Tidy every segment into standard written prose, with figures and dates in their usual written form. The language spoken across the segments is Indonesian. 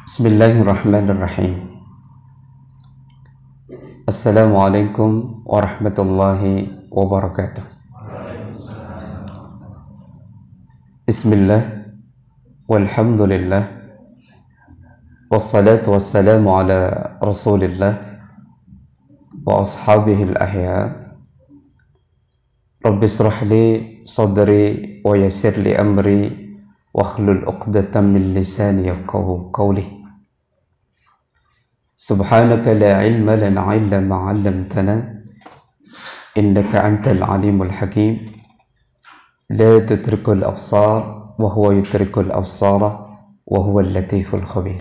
Bismillahirrahmanirrahim. Assalamualaikum warahmatullahi wabarakatuh. Bismillah, walhamdulillah, wassalatu wassalamu ala rasulillah wa ashabihi al-ahya. Rabbi israh li sadri wa yassir li amri wahlul 'uqdatam min lisani yafqahu qawli. Subhanaka la ilma lana illa ma 'allamtana innaka antal alimul hakim. La tudrikul absar wa huwa yudrikul absara wa huwal latiful khabir.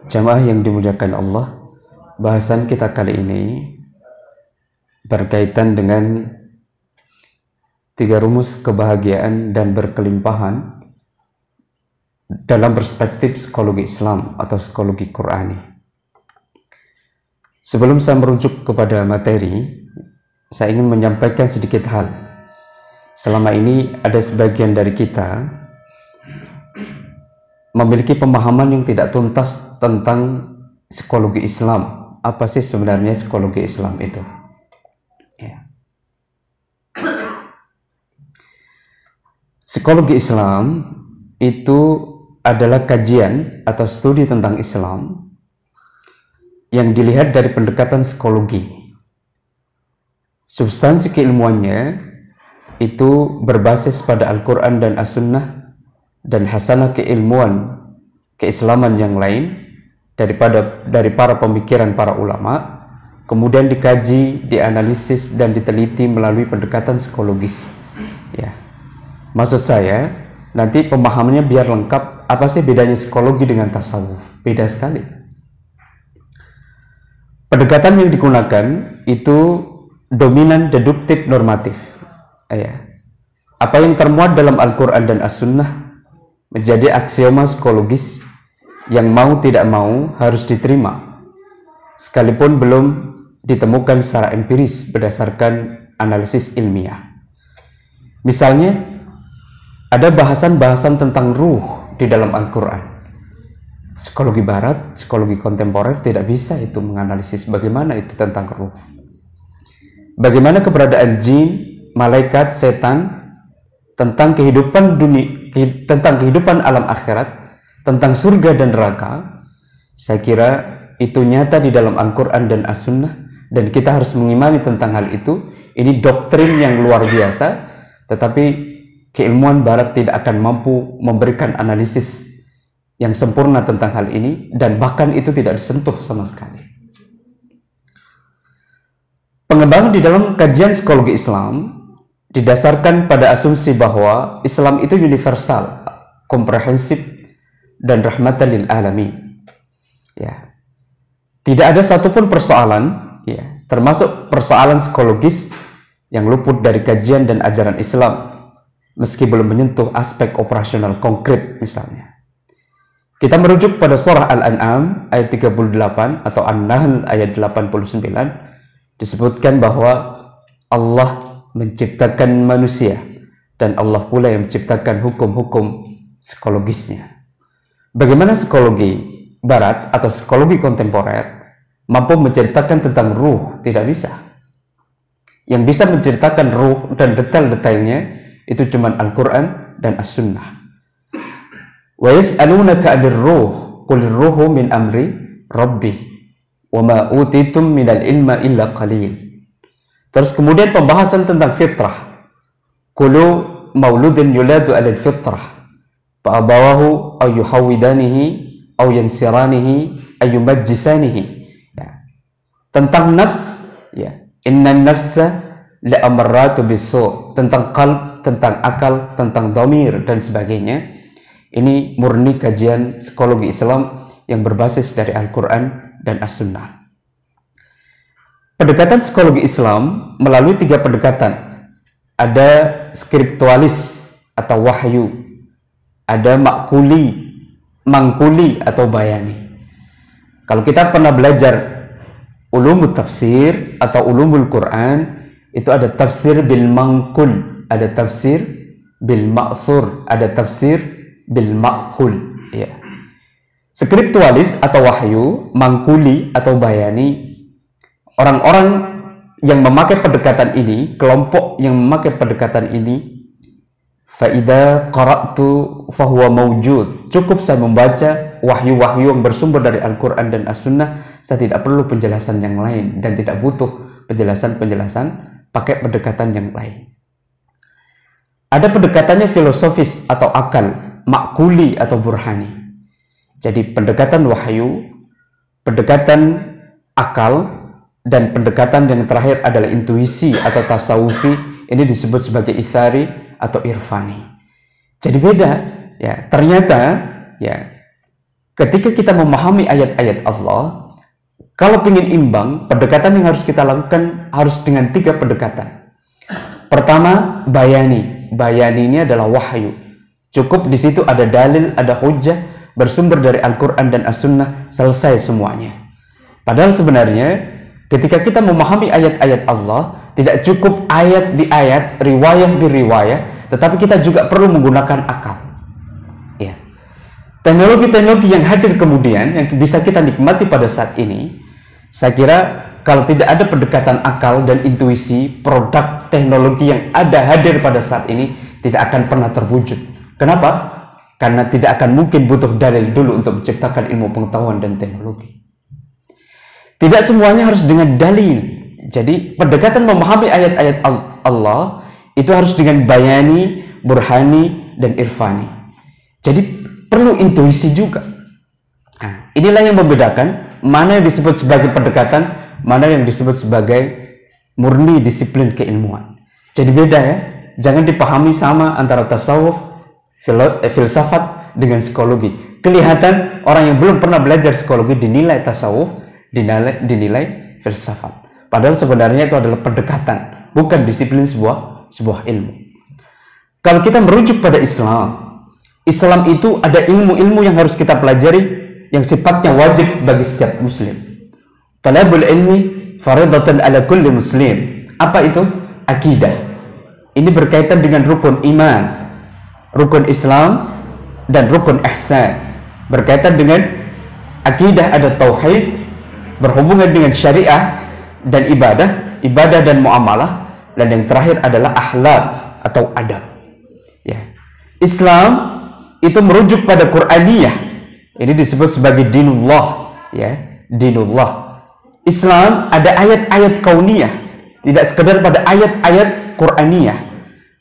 Jamaah yang dimuliakan Allah, bahasan kita kali ini berkaitan dengan 3 rumus kebahagiaan dan berkelimpahan dalam perspektif psikologi Islam atau psikologi Qur'ani. Sebelum saya merujuk kepada materi, saya ingin menyampaikan sedikit hal. Selama ini ada sebagian dari kita memiliki pemahaman yang tidak tuntas tentang psikologi Islam. Apa sih sebenarnya psikologi Islam itu? Psikologi Islam itu adalah kajian atau studi tentang Islam yang dilihat dari pendekatan psikologi. Substansi keilmuannya itu berbasis pada Al-Quran dan As-Sunnah dan hasanah keilmuan keislaman yang lain dari para pemikiran para ulama, kemudian dikaji, dianalisis dan diteliti melalui pendekatan psikologis. Ya. Maksud saya, nanti pemahamannya biar lengkap. Apa sih bedanya psikologi dengan tasawuf? Beda sekali. Pendekatan yang digunakan itu dominan deduktif normatif. Apa yang termuat dalam Al-Quran dan As-Sunnah menjadi aksioma psikologis yang mau tidak mau harus diterima, sekalipun belum ditemukan secara empiris berdasarkan analisis ilmiah. Misalnya, ada bahasan-bahasan tentang ruh di dalam Al-Quran. Psikologi barat, psikologi kontemporer tidak bisa itu menganalisis bagaimana itu tentang ruh. Bagaimana keberadaan jin, malaikat, setan, tentang kehidupan dunia, tentang kehidupan alam akhirat, tentang surga dan neraka. Saya kira itu nyata di dalam Al-Quran dan As-Sunnah, dan kita harus mengimani tentang hal itu. Ini doktrin yang luar biasa, tetapi keilmuan barat tidak akan mampu memberikan analisis yang sempurna tentang hal ini, dan bahkan itu tidak disentuh sama sekali. Pengembangan di dalam kajian psikologi Islam didasarkan pada asumsi bahwa Islam itu universal, komprehensif, dan rahmatan lil alamin. Ya. Tidak ada satupun persoalan, termasuk persoalan psikologis, yang luput dari kajian dan ajaran Islam, meski belum menyentuh aspek operasional konkret. Misalnya, kita merujuk pada surah Al-An'am ayat 38 atau An-Nahl ayat 89, disebutkan bahwa Allah menciptakan manusia dan Allah pula yang menciptakan hukum-hukum psikologisnya. Bagaimana psikologi barat atau psikologi kontemporer mampu menceritakan tentang ruh? Tidak bisa. Yang bisa menceritakan ruh dan detail-detailnya itu cuma Al-Quran dan As-Sunnah. Wa yas'alunaka 'anir ruh qul ruhu min amri rabbi wa ma utitum minal ilma illa qalil. Terus kemudian pembahasan tentang fitrah. Kullu mauludin yuladu 'alal fitrah fa abawahu aw yuhawidanihi aw yansiranihi aw yumajjisanihi. Tentang nafs, innan nafsa la amarratu bisu', tentang qalb, tentang akal, tentang dhamir dan sebagainya. Ini murni kajian psikologi Islam yang berbasis dari Al-Quran dan As-Sunnah. Pendekatan psikologi Islam melalui 3 pendekatan. Ada skriptualis atau wahyu, ada mangkuli atau bayani. Kalau kita pernah belajar ulumul tafsir atau ulumul Quran, itu ada tafsir bil mangkul, ada tafsir bil ma'thur, ada tafsir bil ma'kul. Skriptualis atau wahyu, mangkuli atau bayani, orang-orang yang memakai pendekatan ini, kelompok yang memakai pendekatan ini, faida qara'tu fahuwa mawjud, cukup saya membaca wahyu-wahyu yang bersumber dari Al-Quran dan As-Sunnah, saya tidak perlu penjelasan yang lain dan tidak butuh penjelasan-penjelasan pakai pendekatan yang lain. Ada pendekatannya filosofis atau akal, makuli atau burhani. Jadi pendekatan wahyu, pendekatan akal, dan pendekatan yang terakhir adalah intuisi atau tasawufi. Ini disebut sebagai ithari atau irfani. Jadi beda, ya. Ternyata, ya, ketika kita memahami ayat-ayat Allah, kalau ingin imbang, pendekatan yang harus kita lakukan harus dengan 3 pendekatan. Pertama, bayani. Bayani ini adalah wahyu. Cukup di situ ada dalil, ada hujjah, bersumber dari Al-Quran dan As-Sunnah, selesai semuanya. Padahal sebenarnya ketika kita memahami ayat-ayat Allah, tidak cukup ayat di ayat, riwayah di riwayah, tetapi kita juga perlu menggunakan akal. Ya. Teknologi-teknologi yang hadir kemudian, yang bisa kita nikmati pada saat ini, saya kira kalau tidak ada pendekatan akal dan intuisi, produk teknologi yang ada hadir pada saat ini tidak akan pernah terwujud. Kenapa? Karena tidak akan mungkin butuh dalil dulu untuk menciptakan ilmu pengetahuan dan teknologi. Tidak semuanya harus dengan dalil. Jadi pendekatan memahami ayat-ayat Allah itu harus dengan bayani, burhani, dan irfani. Jadi perlu intuisi juga. Nah, inilah yang membedakan mana yang disebut sebagai pendekatan, mana yang disebut sebagai murni disiplin keilmuan. Jadi beda ya. Jangan dipahami sama antara tasawuf, filsafat dengan psikologi. Kelihatan orang yang belum pernah belajar psikologi dinilai tasawuf, dinilai filsafat. Padahal sebenarnya itu adalah pendekatan, bukan disiplin sebuah ilmu. Kalau kita merujuk pada Islam, Islam itu ada ilmu-ilmu yang harus kita pelajari yang sifatnya wajib bagi setiap muslim. Talabul ilmi faridatan ala kulli muslim. Apa itu? Akidah. Ini berkaitan dengan rukun iman, rukun Islam, dan rukun ihsan. Berkaitan dengan akidah ada tauhid, berhubungan dengan syariah dan ibadah dan muamalah, dan yang terakhir adalah akhlak atau adab. Ya. Islam itu merujuk pada Qur'aniyah. Ini disebut sebagai dinullah, ya, dinullah. Islam ada ayat-ayat kauniyah, tidak sekedar pada ayat-ayat Qur'aniyah.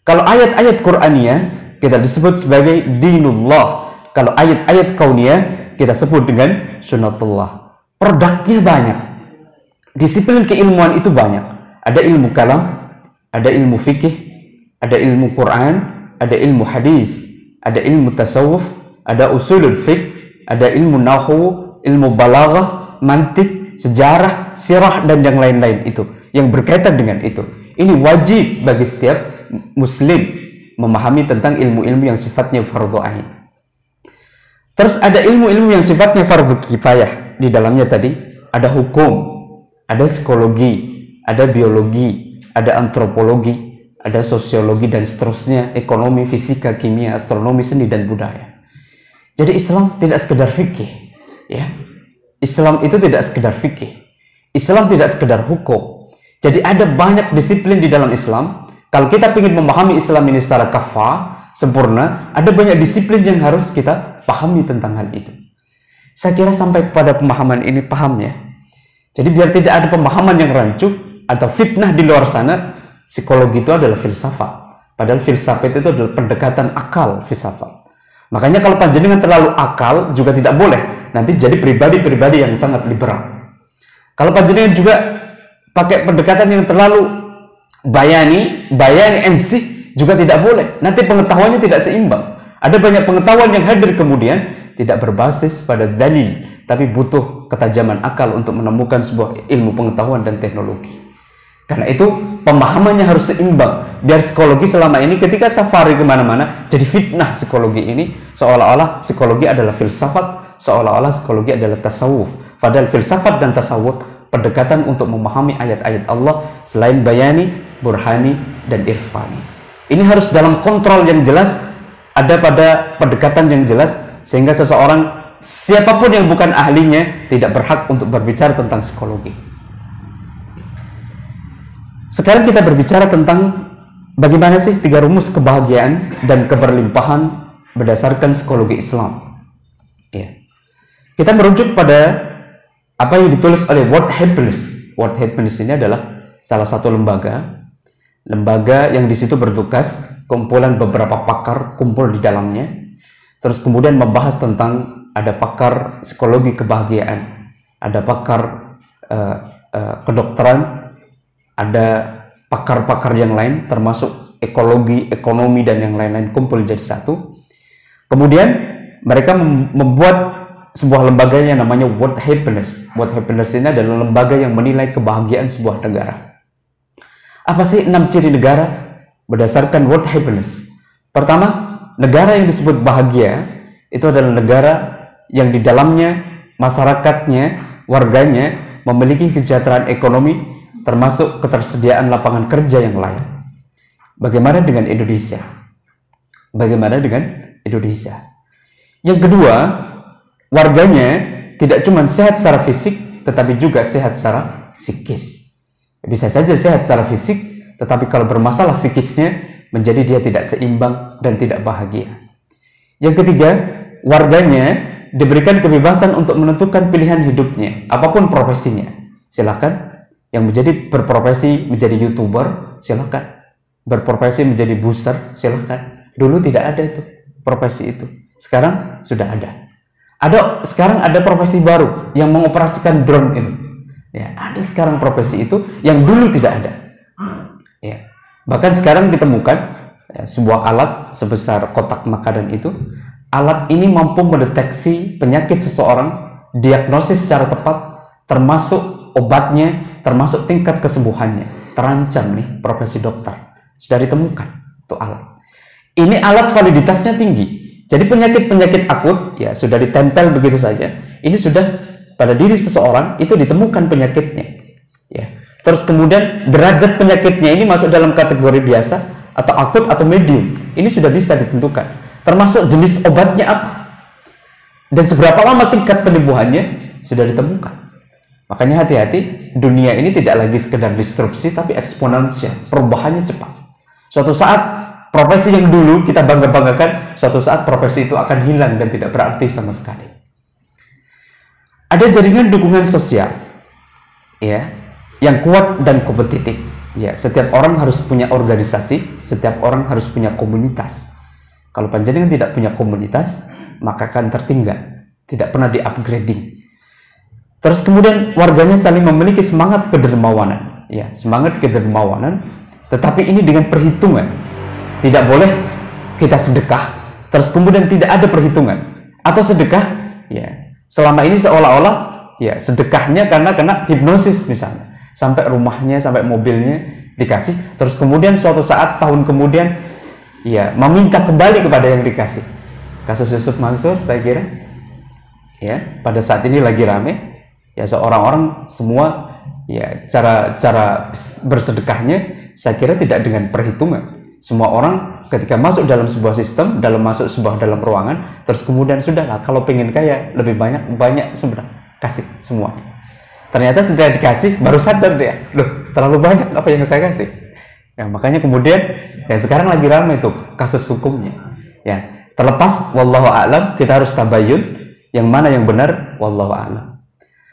Kalau ayat-ayat Qur'aniyah kita disebut sebagai dinullah. Kalau ayat-ayat kauniyah kita sebut dengan sunnatullah. Produknya banyak. Disiplin keilmuan itu banyak. Ada ilmu kalam, ada ilmu fikih, ada ilmu Quran, ada ilmu hadis, ada ilmu tasawuf, ada usulul fiqh, ada ilmu nahwu, ilmu balaghah, mantik, sejarah, sirah, dan yang lain-lain itu yang berkaitan dengan itu. Ini wajib bagi setiap muslim memahami tentang ilmu-ilmu yang sifatnya fardhu ain. Terus ada ilmu-ilmu yang sifatnya fardhu kifayah. Di dalamnya tadi ada hukum, ada psikologi, ada biologi, ada antropologi, ada sosiologi, dan seterusnya, ekonomi, fisika, kimia, astronomi, seni, dan budaya. Jadi Islam tidak sekedar fikih, ya. Islam itu tidak sekedar fikih. Islam tidak sekedar hukum. Jadi ada banyak disiplin di dalam Islam. Kalau kita ingin memahami Islam ini secara kafah, sempurna, ada banyak disiplin yang harus kita pahami tentang hal itu. Saya kira sampai pada pemahaman ini paham ya. Jadi biar tidak ada pemahaman yang rancu atau fitnah di luar sana, psikologi itu adalah filsafat. Padahal filsafat itu adalah pendekatan akal filsafat. Makanya kalau panjenengan terlalu akal juga tidak boleh. Nanti jadi pribadi-pribadi yang sangat liberal. Kalau panjenengan juga pakai pendekatan yang terlalu bayani ensih juga tidak boleh. Nanti pengetahuannya tidak seimbang. Ada banyak pengetahuan yang hadir kemudian tidak berbasis pada dalil, tapi butuh ketajaman akal untuk menemukan sebuah ilmu pengetahuan dan teknologi. Karena itu pemahamannya harus seimbang. Biar psikologi selama ini ketika safari kemana-mana jadi fitnah psikologi ini, seolah-olah psikologi adalah filsafat, seolah-olah psikologi adalah tasawuf. Padahal filsafat dan tasawuf pendekatan untuk memahami ayat-ayat Allah selain bayani, burhani, dan irfani. Ini harus dalam kontrol yang jelas, ada pada pendekatan yang jelas, sehingga seseorang siapapun yang bukan ahlinya tidak berhak untuk berbicara tentang psikologi. Sekarang kita berbicara tentang bagaimana sih 3 rumus kebahagiaan dan keberlimpahan berdasarkan psikologi Islam. Ya. Kita merujuk pada apa yang ditulis oleh World Happiness. World Happiness ini adalah salah satu lembaga yang di situ bertugas kumpulan beberapa pakar kumpul di dalamnya, terus kemudian membahas tentang ada pakar psikologi kebahagiaan, ada pakar kedokteran, ada pakar-pakar yang lain termasuk ekologi, ekonomi dan yang lain-lain kumpul jadi satu. Kemudian mereka membuat sebuah lembaga yang namanya World Happiness. World Happiness ini adalah lembaga yang menilai kebahagiaan sebuah negara. Apa sih 6 ciri negara berdasarkan World Happiness? Pertama, negara yang disebut bahagia itu adalah negara yang di dalamnya masyarakatnya, warganya memiliki kesejahteraan ekonomi termasuk ketersediaan lapangan kerja yang layak. Bagaimana dengan Indonesia? Bagaimana dengan Indonesia? Yang kedua, warganya tidak cuma sehat secara fisik, tetapi juga sehat secara psikis. Bisa saja sehat secara fisik, tetapi kalau bermasalah psikisnya, menjadi dia tidak seimbang dan tidak bahagia. Yang ketiga, warganya diberikan kebebasan untuk menentukan pilihan hidupnya, apapun profesinya. Silakan. Yang berprofesi menjadi YouTuber, silakan. Berprofesi menjadi booster, silakan. Dulu tidak ada itu, profesi itu. Sekarang sudah ada. Sekarang ada profesi baru yang mengoperasikan drone itu. Ya, ada sekarang profesi itu yang dulu tidak ada. Ya. Bahkan sekarang ditemukan sebuah alat sebesar kotak makanan itu. Alat ini mampu mendeteksi penyakit seseorang, diagnosis secara tepat, termasuk obatnya, termasuk tingkat kesembuhannya. Terancam nih profesi dokter. Sudah ditemukan itu alat. Ini alat validitasnya tinggi. Jadi penyakit-penyakit akut ya sudah ditempel begitu saja. Ini sudah pada diri seseorang itu ditemukan penyakitnya. Ya. Terus kemudian derajat penyakitnya ini masuk dalam kategori biasa atau akut atau medium. Ini sudah bisa ditentukan. Termasuk jenis obatnya apa dan seberapa lama tingkat penyembuhannya sudah ditemukan. Makanya hati-hati, dunia ini tidak lagi sekedar disrupsi tapi eksponensial. Perubahannya cepat. Suatu saat profesi yang dulu kita bangga-banggakan, suatu saat profesi itu akan hilang dan tidak berarti sama sekali. Ada jaringan dukungan sosial, ya, yang kuat dan kompetitif. Ya, setiap orang harus punya organisasi, setiap orang harus punya komunitas. Kalau panjenengan tidak punya komunitas, maka akan tertinggal, tidak pernah di-upgrading. Terus kemudian warganya saling memiliki semangat kedermawanan, ya, semangat kedermawanan, tetapi ini dengan perhitungan. Tidak boleh kita sedekah, terus kemudian tidak ada perhitungan. Atau sedekah, ya, selama ini seolah-olah, ya, sedekahnya karena kena hipnosis misalnya. Sampai rumahnya, sampai mobilnya dikasih, terus kemudian suatu saat, tahun kemudian, ya, meminta kembali kepada yang dikasih. Kasus Yusuf Mansur, saya kira, ya, pada saat ini lagi rame, ya, seorang orang semua, ya, cara bersedekahnya, saya kira tidak dengan perhitungan. Semua orang ketika masuk dalam sebuah sistem, masuk dalam ruangan, terus kemudian sudahlah, kalau pengen kaya lebih banyak sudah kasih semua. Ternyata setelah dikasih baru sadar dia, loh, terlalu banyak apa yang saya kasih. Ya, makanya kemudian ya sekarang lagi ramai itu kasus hukumnya. Ya, terlepas wallahu a'lam, kita harus tabayun yang mana yang benar, wallahu a'lam.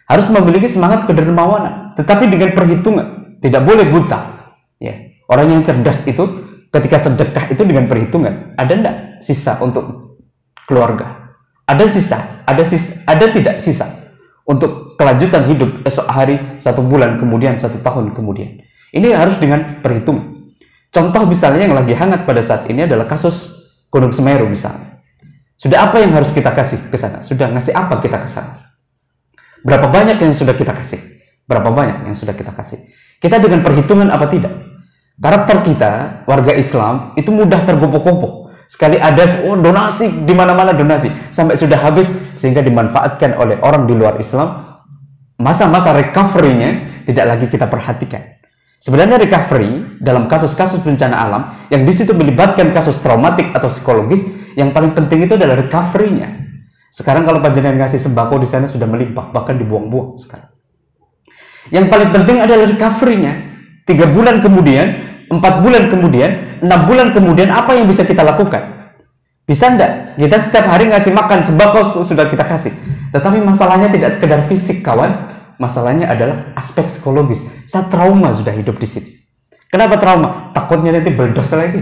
Harus memiliki semangat kedermawanan, tetapi dengan perhitungan, tidak boleh buta. Ya, orang yang cerdas itu ketika sedekah itu dengan perhitungan, ada enggak sisa untuk keluarga? Ada sisa, ada tidak sisa untuk kelanjutan hidup esok hari, 1 bulan kemudian, 1 tahun kemudian. Ini harus dengan perhitungan. Contoh misalnya yang lagi hangat pada saat ini adalah kasus Gunung Semeru misalnya. Sudah apa yang harus kita kasih ke sana? Sudah ngasih apa kita ke sana? Berapa banyak yang sudah kita kasih? Berapa banyak yang sudah kita kasih? Kita dengan perhitungan apa tidak? Karakter kita, warga Islam, itu mudah tergopoh-gopoh. Sekali ada donasi, di mana-mana donasi, sampai sudah habis, sehingga dimanfaatkan oleh orang di luar Islam. Masa-masa recovery-nya tidak lagi kita perhatikan. Sebenarnya recovery dalam kasus-kasus bencana alam, yang di situ melibatkan kasus traumatik atau psikologis, yang paling penting itu adalah recovery-nya. Sekarang kalau panjenengan ngasih sembako di sana sudah melimpah, bahkan dibuang-buang sekarang. Yang paling penting adalah recovery-nya. 3 bulan kemudian, 4 bulan kemudian, 6 bulan kemudian, apa yang bisa kita lakukan? Bisa enggak? Kita setiap hari ngasih makan, sembako sudah kita kasih. Tetapi masalahnya tidak sekedar fisik, kawan. Masalahnya adalah aspek psikologis. Saya trauma sudah hidup di sini. Kenapa trauma? Takutnya nanti berdos lagi.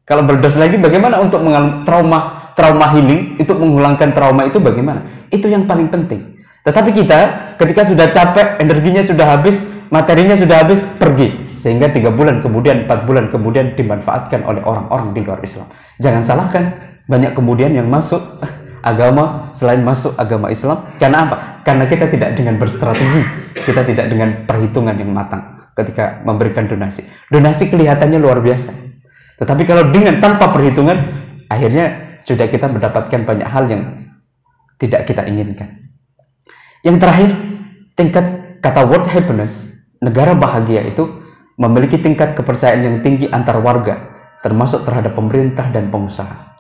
Kalau berdos lagi, bagaimana untuk mengalami trauma healing, itu menghilangkan trauma itu bagaimana? Itu yang paling penting. Tetapi kita, ketika sudah capek, energinya sudah habis, materinya sudah habis, pergi. Sehingga 3 bulan kemudian, 4 bulan kemudian dimanfaatkan oleh orang-orang di luar Islam. Jangan salahkan, banyak kemudian yang masuk agama selain masuk agama Islam. Karena apa? Karena kita tidak dengan berstrategi, kita tidak dengan perhitungan yang matang ketika memberikan donasi. Donasi kelihatannya luar biasa, tetapi kalau dengan tanpa perhitungan, akhirnya sudah kita mendapatkan banyak hal yang tidak kita inginkan. Yang terakhir, tingkat kata world happiness, negara bahagia itu memiliki tingkat kepercayaan yang tinggi antar warga, termasuk terhadap pemerintah dan pengusaha.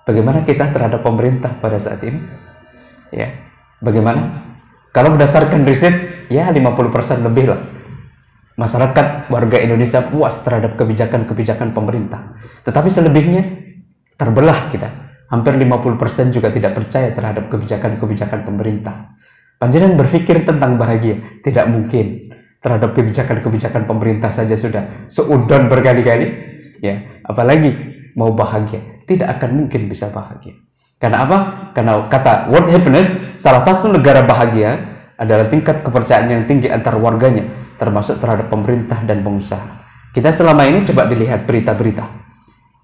Bagaimana kita terhadap pemerintah pada saat ini? Ya, bagaimana? Kalau berdasarkan riset, ya 50% lebih lah. Masyarakat warga Indonesia puas terhadap kebijakan-kebijakan pemerintah. Tetapi selebihnya terbelah kita. Hampir 50% juga tidak percaya terhadap kebijakan-kebijakan pemerintah. Panjenengan berpikir tentang bahagia? Tidak mungkin. Terhadap kebijakan-kebijakan pemerintah saja sudah seudon berkali-kali. Ya, apalagi mau bahagia. Tidak akan mungkin bisa bahagia. Karena apa? Karena kata world happiness, salah satu negara bahagia adalah tingkat kepercayaan yang tinggi antar warganya, termasuk terhadap pemerintah dan pengusaha. Kita selama ini coba dilihat berita-berita.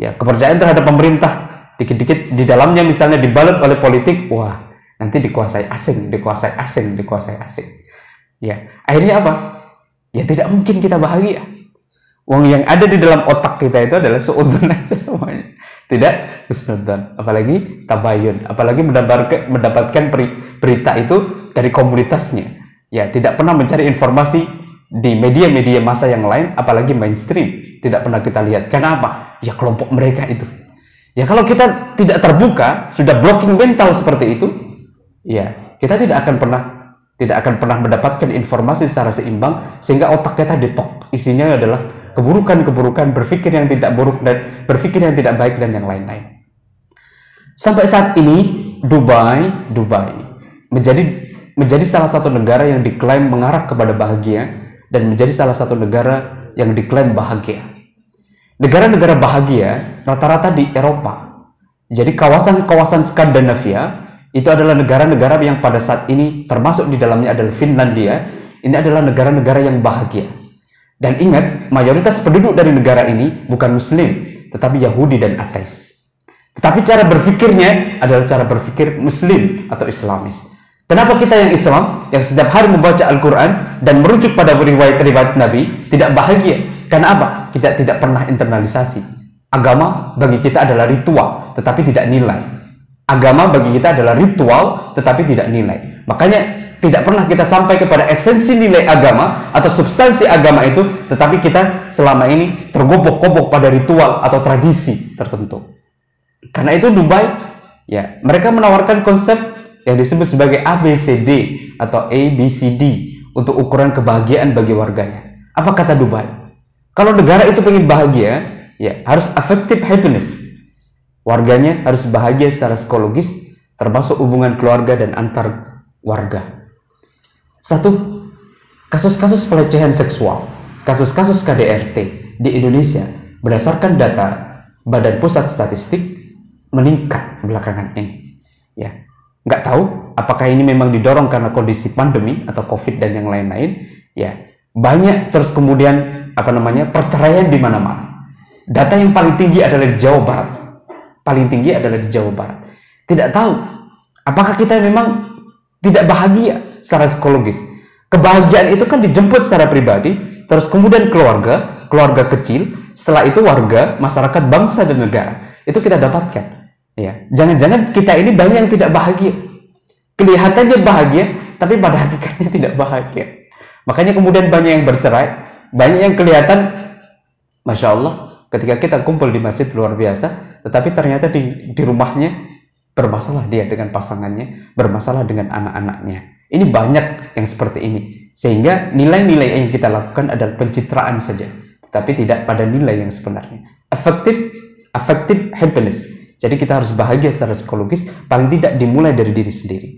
Ya, kepercayaan terhadap pemerintah dikit-dikit di dalamnya misalnya dibalut oleh politik, wah, nanti dikuasai asing. Ya, akhirnya apa? Ya tidak mungkin kita bahagia. Wong yang ada di dalam otak kita itu adalah suudzon aja semuanya. Tidak husnudzon, apalagi tabayun, apalagi mendapatkan berita itu dari komunitasnya. Ya, tidak pernah mencari informasi di media-media massa yang lain, apalagi mainstream. Tidak pernah kita lihat. Karena apa? Ya kelompok mereka itu. Ya kalau kita tidak terbuka, sudah blocking mental seperti itu, ya kita tidak akan pernah mendapatkan informasi secara seimbang, sehingga otak kita detok. Isinya adalah keburukan-keburukan, berpikir yang tidak buruk dan berpikir yang tidak baik dan yang lain-lain. Sampai saat ini Dubai menjadi salah satu negara yang diklaim mengarah kepada bahagia dan menjadi salah satu negara yang diklaim bahagia. Negara-negara bahagia rata-rata di Eropa. Jadi kawasan-kawasan Skandinavia itu adalah negara-negara yang pada saat ini termasuk di dalamnya adalah Finlandia. Ini adalah negara-negara yang bahagia. Dan ingat, mayoritas penduduk dari negara ini bukan Muslim, tetapi Yahudi dan ateis. Tetapi cara berpikirnya adalah cara berpikir Muslim atau Islamis. Kenapa kita yang Islam, yang setiap hari membaca Al-Quran dan merujuk pada riwayat-riwayat Nabi, tidak bahagia? Karena apa? Kita tidak pernah internalisasi. Agama bagi kita adalah ritual, tetapi tidak nilai. Agama bagi kita adalah ritual, tetapi tidak nilai. Makanya tidak pernah kita sampai kepada esensi nilai agama atau substansi agama itu, tetapi kita selama ini tergobok-gobok pada ritual atau tradisi tertentu. Karena itu Dubai, ya, mereka menawarkan konsep yang disebut sebagai ABCD atau ABCD untuk ukuran kebahagiaan bagi warganya. Apa kata Dubai? Kalau negara itu ingin bahagia, ya harus affective happiness. Warganya harus bahagia secara psikologis, termasuk hubungan keluarga dan antar warga. 1. Kasus-kasus pelecehan seksual, kasus-kasus KDRT di Indonesia berdasarkan data Badan Pusat Statistik meningkat belakangan ini. Ya, nggak tahu apakah ini memang didorong karena kondisi pandemi atau COVID dan yang lain-lain. Ya, banyak terus kemudian perceraian di mana-mana. Data yang paling tinggi adalah di Jawa Barat. Tidak tahu apakah kita memang tidak bahagia secara psikologis. Kebahagiaan itu kan dijemput secara pribadi, terus kemudian keluarga kecil, setelah itu warga, masyarakat, bangsa dan negara. Itu kita dapatkan. Ya, jangan-jangan kita ini banyak yang tidak bahagia. Kelihatannya bahagia, tapi pada hakikatnya tidak bahagia. Makanya kemudian banyak yang bercerai, banyak yang kelihatan, Masya Allah, ketika kita kumpul di masjid luar biasa, tetapi ternyata di rumahnya bermasalah dia dengan pasangannya, bermasalah dengan anak-anaknya. Ini banyak yang seperti ini. Sehingga nilai-nilai yang kita lakukan adalah pencitraan saja, tetapi tidak pada nilai yang sebenarnya. Affective happiness. Jadi kita harus bahagia secara psikologis, paling tidak dimulai dari diri sendiri.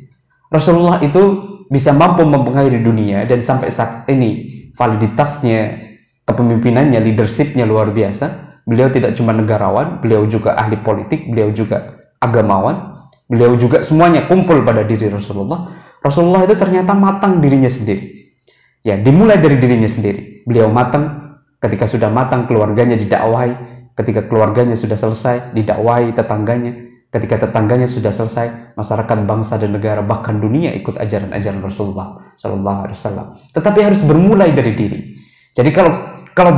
Rasulullah itu bisa mampu mempengaruhi dunia, dan sampai saat ini validitasnya, kepemimpinannya, leadershipnya luar biasa. Beliau tidak cuma negarawan, beliau juga ahli politik, beliau juga agamawan, beliau juga semuanya kumpul pada diri Rasulullah. Rasulullah itu ternyata matang dirinya sendiri. Ya, dimulai dari dirinya sendiri. Beliau matang, ketika sudah matang keluarganya didakwahi, ketika keluarganya sudah selesai didakwahi tetangganya, ketika tetangganya sudah selesai, masyarakat bangsa dan negara bahkan dunia ikut ajaran-ajaran Rasulullah Sallallahu Alaihi Wasallam. Tetapi harus bermulai dari diri. Jadi kalau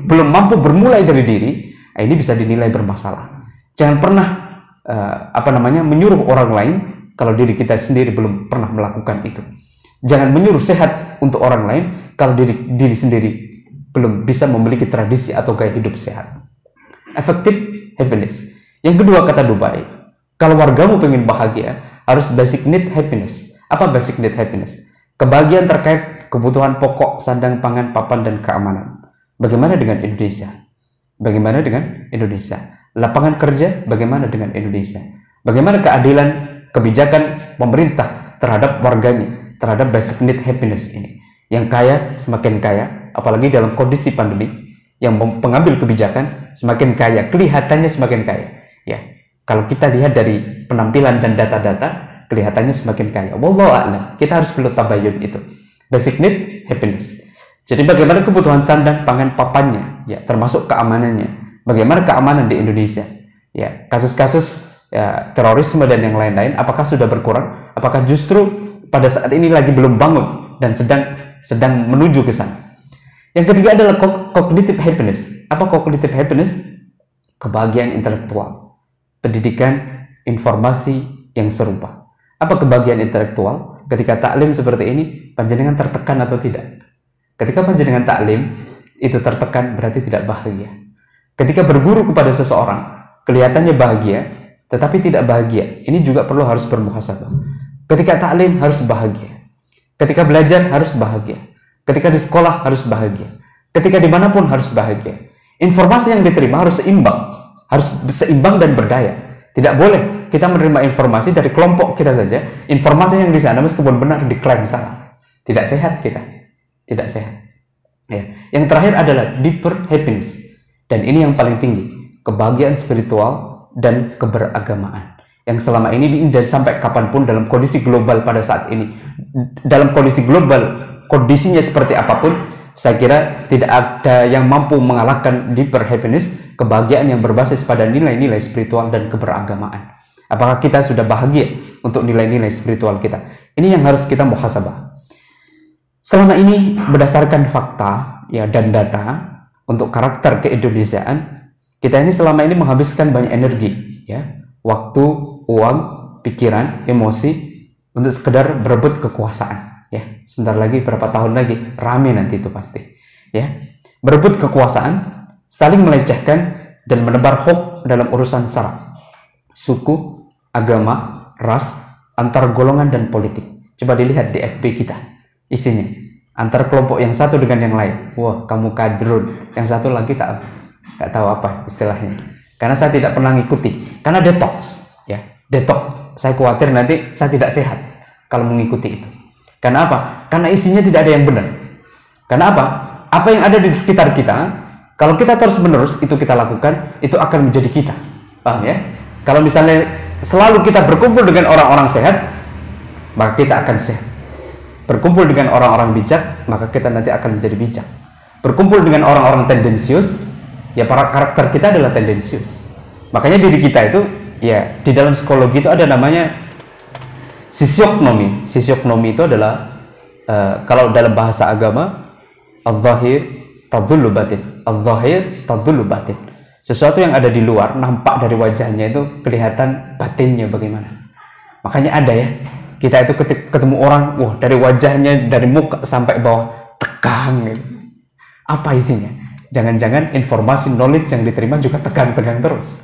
belum mampu bermulai dari diri, ini bisa dinilai bermasalah. Jangan pernah menyuruh orang lain kalau diri kita sendiri belum pernah melakukan itu. Jangan menyuruh sehat untuk orang lain kalau diri sendiri belum bisa memiliki tradisi atau gaya hidup sehat. Effective happiness. Yang kedua, kata Dubai, kalau wargamu pengen bahagia, harus basic need happiness. Apa basic need happiness? Kebahagiaan terkait kebutuhan pokok, sandang, pangan, papan, dan keamanan. Bagaimana dengan Indonesia? Bagaimana dengan Indonesia? Lapangan kerja, bagaimana dengan Indonesia? Bagaimana keadilan kebijakan pemerintah terhadap warganya, terhadap basic need happiness ini? Yang kaya semakin kaya, apalagi dalam kondisi pandemi, yang pengambil kebijakan semakin kaya, kelihatannya semakin kaya. Ya, kalau kita lihat dari penampilan dan data-data, kelihatannya semakin kaya. Wallahu a'lam. Kita harus perlu tabayun itu. Basic need happiness. Jadi bagaimana kebutuhan sandang, pangan, papannya, ya, termasuk keamanannya. Bagaimana keamanan di Indonesia? Ya, kasus-kasus ya, terorisme dan yang lain-lain, apakah sudah berkurang? Apakah justru pada saat ini lagi belum bangun dan sedang menuju ke sana? Yang ketiga adalah cognitive happiness. Apa cognitive happiness? Kebahagiaan intelektual, pendidikan, informasi yang serupa. Apa kebahagiaan intelektual? Ketika taklim seperti ini, panjenengan tertekan atau tidak? Ketika panjenengan taklim itu tertekan, berarti tidak bahagia. Ketika berguru kepada seseorang, kelihatannya bahagia, tetapi tidak bahagia. Ini juga perlu harus bermuhasabah. Ketika taklim harus bahagia. Ketika belajar harus bahagia. Ketika di sekolah harus bahagia. Ketika dimanapun harus bahagia. Informasi yang diterima harus seimbang dan berdaya. Tidak boleh kita menerima informasi dari kelompok kita saja. Informasi yang di sana meskipun benar diklaim salah. Tidak sehat kita. Tidak sehat. Ya. Yang terakhir adalah deeper happiness. Dan ini yang paling tinggi, kebahagiaan spiritual dan keberagamaan. Yang selama ini dan sampai kapanpun dalam kondisi global pada saat ini, dalam kondisi global, kondisinya seperti apapun, saya kira tidak ada yang mampu mengalahkan deeper happiness, kebahagiaan yang berbasis pada nilai-nilai spiritual dan keberagamaan. Apakah kita sudah bahagia untuk nilai-nilai spiritual kita? Ini yang harus kita muhasabah. Selama ini berdasarkan fakta ya dan data untuk karakter keindonesiaan, kita ini selama ini menghabiskan banyak energi, ya, waktu, uang, pikiran, emosi untuk sekedar berebut kekuasaan. Ya, sebentar lagi, berapa tahun lagi, rame nanti itu pasti. Ya, berebut kekuasaan, saling melecehkan dan menebar hoax dalam urusan sara, suku, agama, ras, antar golongan dan politik. Coba dilihat di FB kita, isinya antar kelompok yang satu dengan yang lain. Wah, kamu kadrun. Yang satu lagi tak tahu apa istilahnya. Karena saya tidak pernah ngikuti. Karena detox, ya, detox. Saya khawatir nanti saya tidak sehat kalau mengikuti itu. Karena apa? Karena isinya tidak ada yang benar. Karena apa? Apa yang ada di sekitar kita, kalau kita terus-menerus itu kita lakukan, itu akan menjadi kita. Paham ya? Kalau misalnya selalu kita berkumpul dengan orang-orang sehat, maka kita akan sehat. Berkumpul dengan orang-orang bijak, maka kita nanti akan menjadi bijak. Berkumpul dengan orang-orang tendensius, ya para karakter kita adalah tendensius. Makanya diri kita itu, ya di dalam psikologi itu ada namanya sisioknomi. Sisioknomi itu adalah kalau dalam bahasa agama, al-zahir tadullu batin. Al-zahir tadullu batin. Sesuatu yang ada di luar, nampak dari wajahnya itu kelihatan batinnya bagaimana. Makanya ada ya, kita itu ketemu orang, wah dari wajahnya, dari muka sampai bawah, tegang gitu. Apa isinya? Jangan-jangan informasi knowledge yang diterima juga tegang-tegang terus.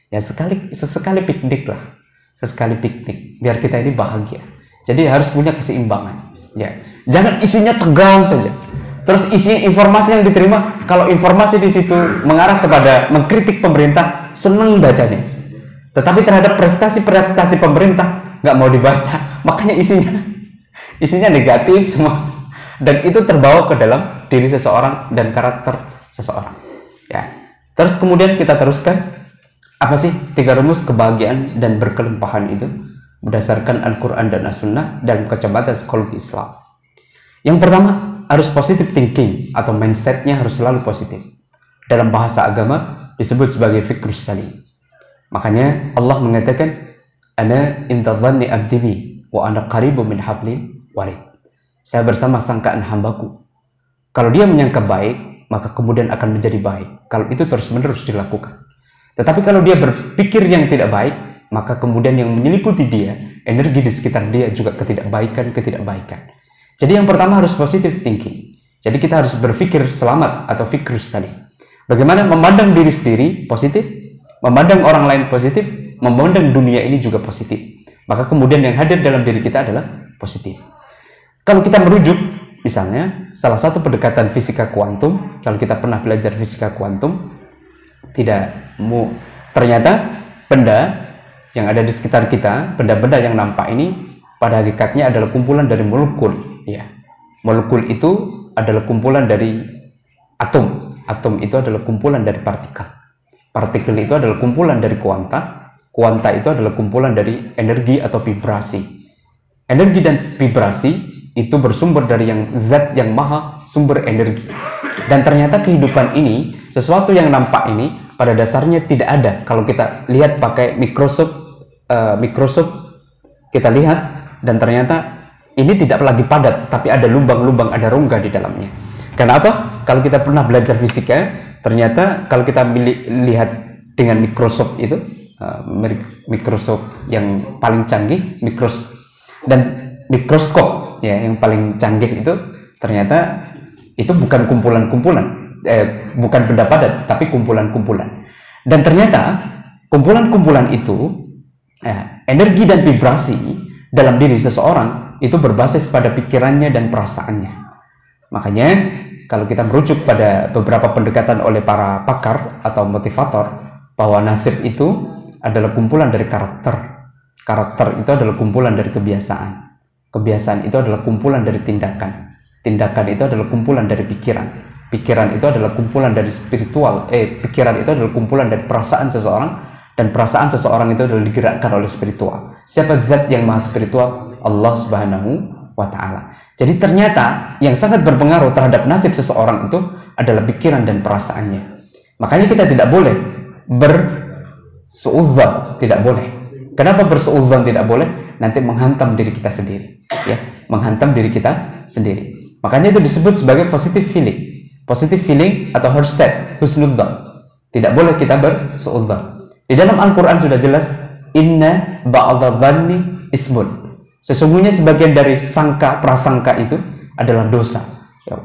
Ya sesekali piknik lah. sesekali piknik, biar kita ini bahagia. Jadi harus punya keseimbangan. Ya, jangan isinya tegang saja. Terus isi informasi yang diterima, kalau informasi di situ mengarah kepada mengkritik pemerintah, seneng bacanya. Tetapi terhadap prestasi-prestasi pemerintah nggak mau dibaca, makanya isinya negatif semua. Dan itu terbawa ke dalam diri seseorang dan karakter seseorang. Ya. Terus kemudian kita teruskan, apa sih 3 rumus kebahagiaan dan berkelimpahan itu berdasarkan Al-Quran dan As-Sunnah dalam kacamata psikologi Islam. Yang pertama, harus positive thinking atau mindsetnya harus selalu positif. Dalam bahasa agama disebut sebagai fikrus salim. Makanya Allah mengatakan, ana intadhanni abdi wa ana qaribu min hablin warid. Saya bersama sangkaan hambaku. Kalau dia menyangka baik, maka kemudian akan menjadi baik. Kalau itu terus-menerus dilakukan. Tetapi kalau dia berpikir yang tidak baik, maka kemudian yang menyeliputi dia, energi di sekitar dia juga ketidakbaikan. Jadi yang pertama harus positive thinking. Jadi kita harus berpikir selamat atau fikrus salim. Bagaimana memandang diri sendiri positif, memandang orang lain positif, memandang dunia ini juga positif. Maka kemudian yang hadir dalam diri kita adalah positif. Kalau kita merujuk, misalnya salah satu pendekatan fisika kuantum, kalau kita pernah belajar fisika kuantum, ternyata benda yang ada di sekitar kita, benda-benda yang nampak ini pada hakikatnya adalah kumpulan dari molekul. Ya, molekul itu adalah kumpulan dari atom. Atom itu adalah kumpulan dari partikel. Partikel itu adalah kumpulan dari kuanta. Kuanta itu adalah kumpulan dari energi atau vibrasi. Energi dan vibrasi itu bersumber dari yang zat yang maha sumber energi. Dan ternyata kehidupan ini, sesuatu yang nampak ini pada dasarnya tidak ada. Kalau kita lihat pakai mikroskop, kita lihat, dan ternyata ini tidak lagi padat, tapi ada lubang-lubang, ada rongga di dalamnya. Kenapa? Kalau kita pernah belajar fisika, ternyata kalau kita lihat dengan mikroskop itu, mikroskop yang paling canggih, mikroskop ya yang paling canggih itu, ternyata itu bukan kumpulan-kumpulan, bukan benda padat, tapi kumpulan-kumpulan. Dan ternyata kumpulan-kumpulan itu, energi dan vibrasi dalam diri seseorang itu berbasis pada pikirannya dan perasaannya. Makanya kalau kita merujuk pada beberapa pendekatan oleh para pakar atau motivator, bahwa nasib itu adalah kumpulan dari karakter. Karakter itu adalah kumpulan dari kebiasaan. Kebiasaan itu adalah kumpulan dari tindakan. Tindakan itu adalah kumpulan dari pikiran. Pikiran itu adalah kumpulan dari spiritual. Pikiran itu adalah kumpulan dari perasaan seseorang, dan perasaan seseorang itu adalah digerakkan oleh spiritual. Siapa zat yang maha spiritual? Allah Subhanahu wa ta'ala. Jadi ternyata yang sangat berpengaruh terhadap nasib seseorang itu adalah pikiran dan perasaannya. Makanya kita tidak boleh bersuudzon, tidak boleh. Kenapa bersuudzon tidak boleh? Nanti menghantam diri kita sendiri, ya, menghantam diri kita sendiri. Makanya itu disebut sebagai positive feeling. Positive feeling atau husnuzon, husnudzon. Tidak boleh kita bersuudzon. Di dalam Al-Quran sudah jelas, inna ba'dadhanni ismun. Sesungguhnya sebagian dari sangka, prasangka itu adalah dosa.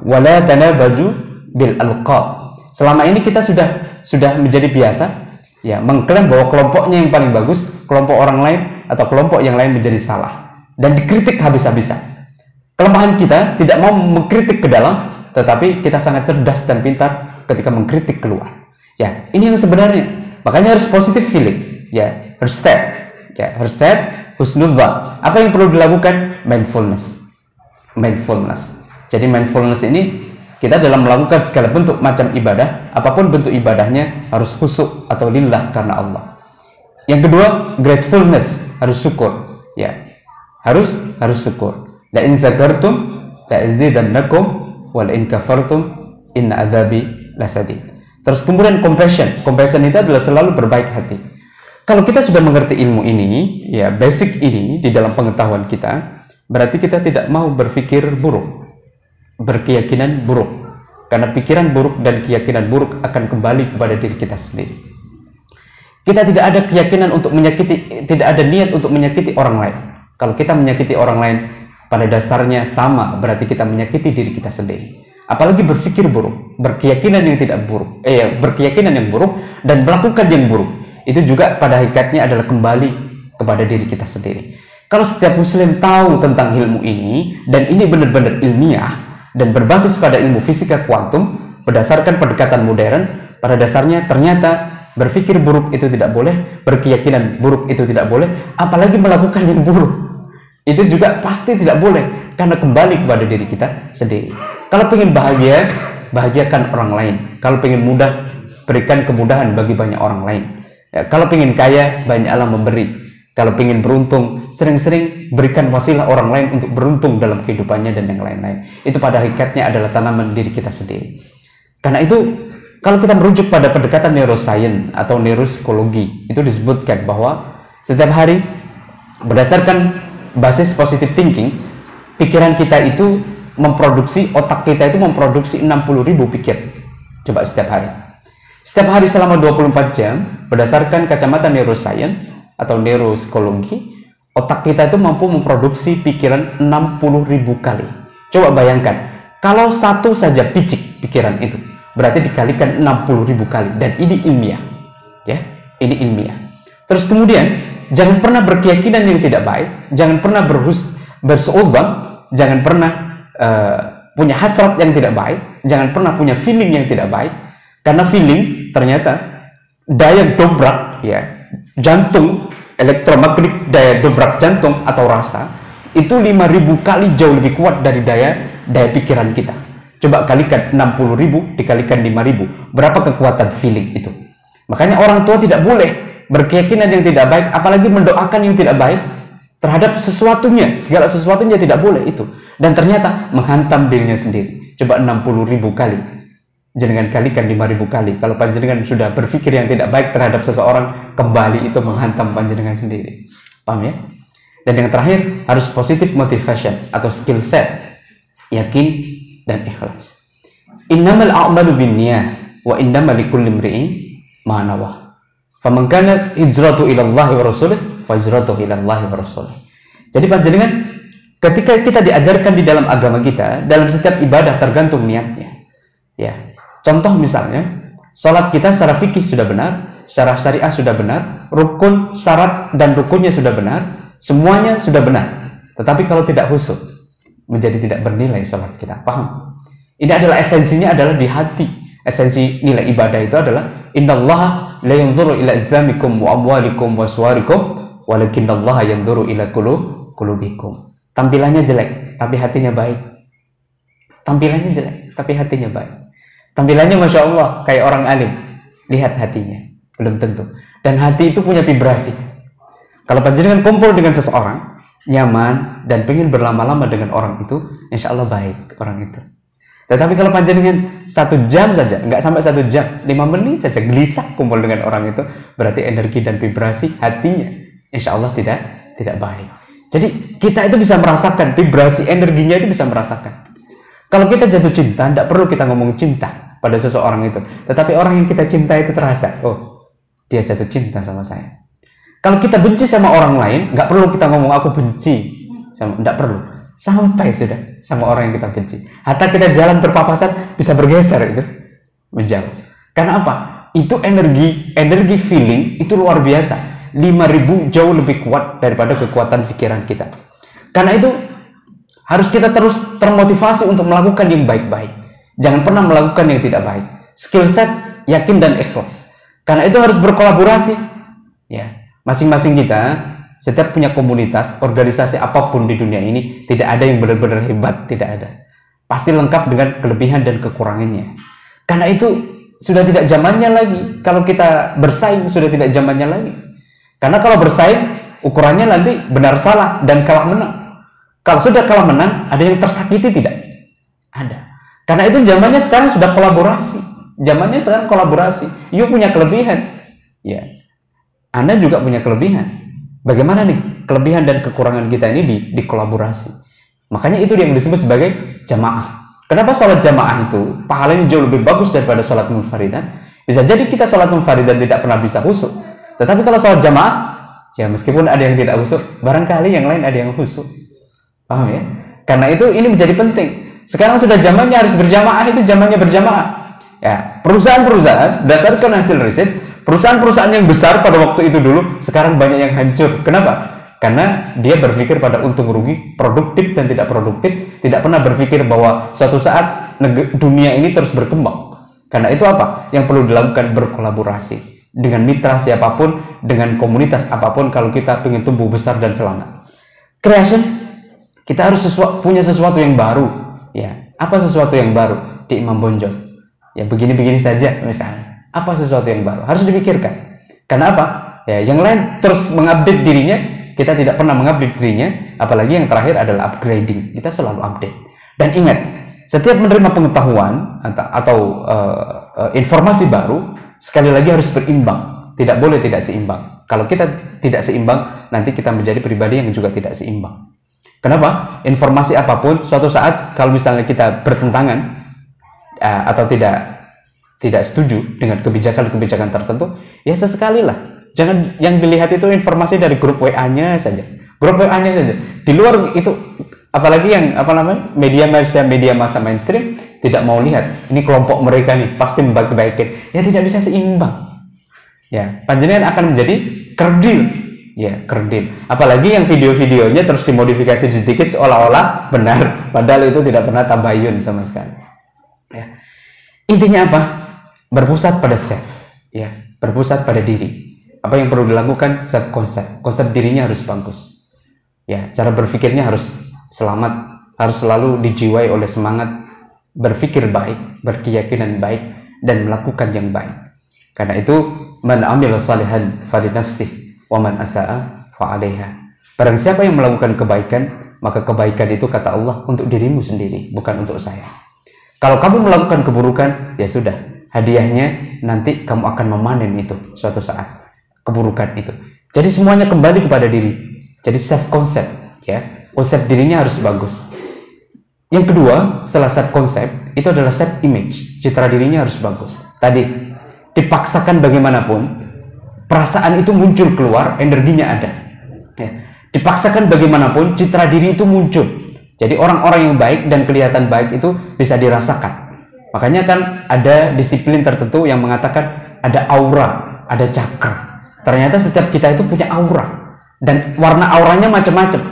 Wala tanabaju bil alqab. Selama ini kita sudah menjadi biasa, ya, mengklaim bahwa kelompoknya yang paling bagus, kelompok orang lain atau kelompok yang lain menjadi salah, dan dikritik habis-habisan. Kelemahan kita tidak mau mengkritik ke dalam, tetapi kita sangat cerdas dan pintar ketika mengkritik keluar. Ya, ini yang sebenarnya. Makanya harus positive feeling, ya, harus husnudzon. Apa yang perlu dilakukan? Mindfulness. Jadi mindfulness ini kita dalam melakukan segala bentuk macam ibadah, apapun bentuk ibadahnya, harus khusyuk atau lillah karena Allah. Yang kedua, gratefulness, harus syukur, ya, harus syukur. La in zakartum la azidannakum wa la in kafartum inna adzabi lasadid. Terus kemudian compassion itu adalah selalu berbaik hati. Kalau kita sudah mengerti ilmu ini, ya, basic ini di dalam pengetahuan kita, berarti kita tidak mau berpikir buruk, berkeyakinan buruk, karena pikiran buruk dan keyakinan buruk akan kembali kepada diri kita sendiri. Kita tidak ada keyakinan untuk menyakiti, tidak ada niat untuk menyakiti orang lain. Kalau kita menyakiti orang lain, pada dasarnya sama, berarti kita menyakiti diri kita sendiri. Apalagi berpikir buruk, berkeyakinan yang tidak buruk, berkeyakinan yang buruk dan melakukan yang buruk. Itu juga pada hakikatnya adalah kembali kepada diri kita sendiri. Kalau setiap muslim tahu tentang ilmu ini, dan ini benar-benar ilmiah dan berbasis pada ilmu fisika kuantum berdasarkan pendekatan modern, pada dasarnya ternyata berpikir buruk itu tidak boleh, berkeyakinan buruk itu tidak boleh, apalagi melakukan yang buruk itu juga pasti tidak boleh, karena kembali kepada diri kita sendiri. Kalau pengen bahagia, bahagiakan orang lain. Kalau pengen mudah, berikan kemudahan bagi banyak orang lain. Ya, kalau pengen kaya, banyaklah memberi. Kalau pengen beruntung, sering-sering berikan wasilah orang lain untuk beruntung dalam kehidupannya dan yang lain-lain. Itu pada hakikatnya adalah tanaman diri kita sendiri. Karena itu, kalau kita merujuk pada pendekatan neuroscience atau neuropsikologi, itu disebutkan bahwa setiap hari berdasarkan basis positive thinking, pikiran kita itu memproduksi, otak kita itu memproduksi 60.000 pikir. Coba setiap hari. Setiap hari selama 24 jam, berdasarkan kacamata neuroscience atau neuropsikologi, otak kita itu mampu memproduksi pikiran 60.000 kali. Coba bayangkan, kalau satu saja picik pikiran itu, berarti dikalikan 60.000 kali, dan ini ilmiah. Ya, ini ilmiah. Terus kemudian, jangan pernah berkeyakinan yang tidak baik, jangan pernah bersuudzon, jangan pernah punya hasrat yang tidak baik, jangan pernah punya feeling yang tidak baik, karena feeling ternyata daya dobrak ya jantung, elektromagnetik daya dobrak jantung atau rasa itu 5.000 kali jauh lebih kuat dari daya pikiran kita. Coba kalikan 60.000 dikalikan 5.000, berapa kekuatan feeling itu? Makanya orang tua tidak boleh berkeyakinan yang tidak baik, apalagi mendoakan yang tidak baik terhadap sesuatunya, segala sesuatunya tidak boleh itu. Dan ternyata menghantam dirinya sendiri. Coba 60.000 kali, jenengan kalikan 5.000 kali. Kalau panjenengan sudah berpikir yang tidak baik terhadap seseorang, kembali itu menghantam panjenengan sendiri. Paham ya? Dan yang terakhir, harus positive motivation atau skill set, yakin dan ikhlas. Innamal a'malu binniyah wa innamal likulli imri'in ma nawah. Faman kana hijratu ila Allah wa rasulih fa hijratuhu ila Allah wa rasulih. Jadi panjenengan, ketika kita diajarkan di dalam agama kita, dalam setiap ibadah tergantung niatnya. Ya. Contoh misalnya, sholat kita secara fikih sudah benar, secara syariah sudah benar, rukun, syarat dan rukunnya sudah benar, semuanya sudah benar. Tetapi kalau tidak khusyuk, menjadi tidak bernilai sholat kita. Paham? Ini adalah esensinya adalah di hati. Esensi nilai ibadah itu adalah innallaha la yanzuru ila ajsamikum wa amwalikum wa suwarikum walakinnallaha yanzuru ila qulubikum. Tampilannya jelek, tapi hatinya baik. Tampilannya jelek, tapi hatinya baik. Tampilannya Masya Allah kayak orang alim, lihat hatinya, belum tentu. Dan hati itu punya vibrasi. Kalau panjenengan kumpul dengan seseorang, nyaman dan pengen berlama-lama dengan orang itu, insya Allah baik orang itu. Tetapi kalau panjenengan 1 jam saja, nggak sampai 1 jam, 5 menit saja gelisah kumpul dengan orang itu, berarti energi dan vibrasi hatinya insya Allah tidak baik. Jadi kita itu bisa merasakan vibrasi energinya, itu bisa merasakan. Kalau kita jatuh cinta, tidak perlu kita ngomong cinta pada seseorang itu, tetapi orang yang kita cinta itu terasa, oh dia jatuh cinta sama saya. Kalau kita benci sama orang lain, nggak perlu kita ngomong aku benci sama, nggak perlu, sampai sudah sama orang yang kita benci. Hatta kita jalan berpapasan bisa bergeser itu menjauh. Karena apa? Itu energi feeling itu luar biasa, 5.000 jauh lebih kuat daripada kekuatan pikiran kita. Karena itu harus kita terus termotivasi untuk melakukan yang baik-baik. Jangan pernah melakukan yang tidak baik. Skill set, yakin dan ikhlas. Karena itu harus berkolaborasi. Ya, masing-masing kita setiap punya komunitas, organisasi apapun di dunia ini, tidak ada yang benar-benar hebat, tidak ada. Pasti lengkap dengan kelebihan dan kekurangannya. Karena itu sudah tidak zamannya lagi. Kalau kita bersaing sudah tidak zamannya lagi. Karena kalau bersaing ukurannya nanti benar salah dan kalah menang. Kalau sudah kalah menang, ada yang tersakiti tidak? Ada. Karena itu zamannya sekarang sudah kolaborasi. Zamannya sekarang kolaborasi. You punya kelebihan, ya. Anda juga punya kelebihan. Bagaimana nih kelebihan dan kekurangan kita ini dikolaborasi? Makanya itu yang disebut sebagai jamaah. Kenapa sholat jamaah itu pahalanya jauh lebih bagus daripada sholat munfaridan? Bisa jadi kita sholat munfaridan tidak pernah bisa khusyuk. Tetapi kalau sholat jamaah, ya meskipun ada yang tidak khusyuk, barangkali yang lain ada yang khusyuk. Paham ya? Karena itu ini menjadi penting. Sekarang sudah zamannya harus berjamaah, itu zamannya berjamaah. Ya, perusahaan-perusahaan berdasarkan hasil riset, Perusahaan-perusahaan yang besar pada waktu itu dulu, sekarang banyak yang hancur. Kenapa? Karena dia berpikir pada untung rugi, produktif dan tidak produktif, tidak pernah berpikir bahwa suatu saat dunia ini terus berkembang. Karena itu apa? Yang perlu dilakukan berkolaborasi dengan mitra siapapun, dengan komunitas apapun kalau kita ingin tumbuh besar dan selamat. Creation, kita harus punya sesuatu yang baru. Ya, apa sesuatu yang baru di Imam Bonjol? Ya begini-begini saja misalnya. Apa sesuatu yang baru? Harus dipikirkan. Karena apa? Ya, yang lain terus mengupdate dirinya, kita tidak pernah mengupdate dirinya, apalagi yang terakhir adalah upgrading. Kita selalu update. Dan ingat, setiap menerima pengetahuan atau informasi baru, sekali lagi harus berimbang. Tidak boleh tidak seimbang. Kalau kita tidak seimbang, nanti kita menjadi pribadi yang juga tidak seimbang. Kenapa? Informasi apapun, suatu saat kalau misalnya kita bertentangan atau tidak setuju dengan kebijakan-kebijakan tertentu, ya sesekali lah. Jangan yang dilihat itu informasi dari grup WA-nya saja. Grup WA-nya saja. Di luar itu, apalagi yang media massa mainstream tidak mau lihat. Ini kelompok mereka nih pasti membagi-bagikan. Ya tidak bisa seimbang. Ya, panjenengan akan menjadi kerdil. Ya, kerdil. Apalagi yang video-videonya terus dimodifikasi sedikit seolah-olah benar, padahal itu tidak pernah tabayun sama sekali. Ya. Intinya apa? Berpusat pada self. Ya, berpusat pada diri. Apa yang perlu dilakukan? Self konsep. Konsep dirinya harus bagus. Ya, cara berpikirnya harus selamat, harus selalu dijiwai oleh semangat berpikir baik, berkeyakinan baik, dan melakukan yang baik. Karena itu, man amila salihan fali nafsih, wa man asa'a fa 'alaiha. Barang siapa yang melakukan kebaikan, maka kebaikan itu kata Allah untuk dirimu sendiri, bukan untuk saya. Kalau kamu melakukan keburukan, ya sudah, hadiahnya nanti kamu akan memanen itu suatu saat. Keburukan itu. Jadi semuanya kembali kepada diri. Jadi self concept, ya. Konsep dirinya harus bagus. Yang kedua, setelah self concept, itu adalah self image. Citra dirinya harus bagus. Tadi dipaksakan bagaimanapun, perasaan itu muncul keluar, energinya ada. Ya. Dipaksakan bagaimanapun, citra diri itu muncul. Jadi orang-orang yang baik dan kelihatan baik itu bisa dirasakan. Makanya kan ada disiplin tertentu yang mengatakan ada aura, ada cakra. Ternyata setiap kita itu punya aura, dan warna auranya macam-macam.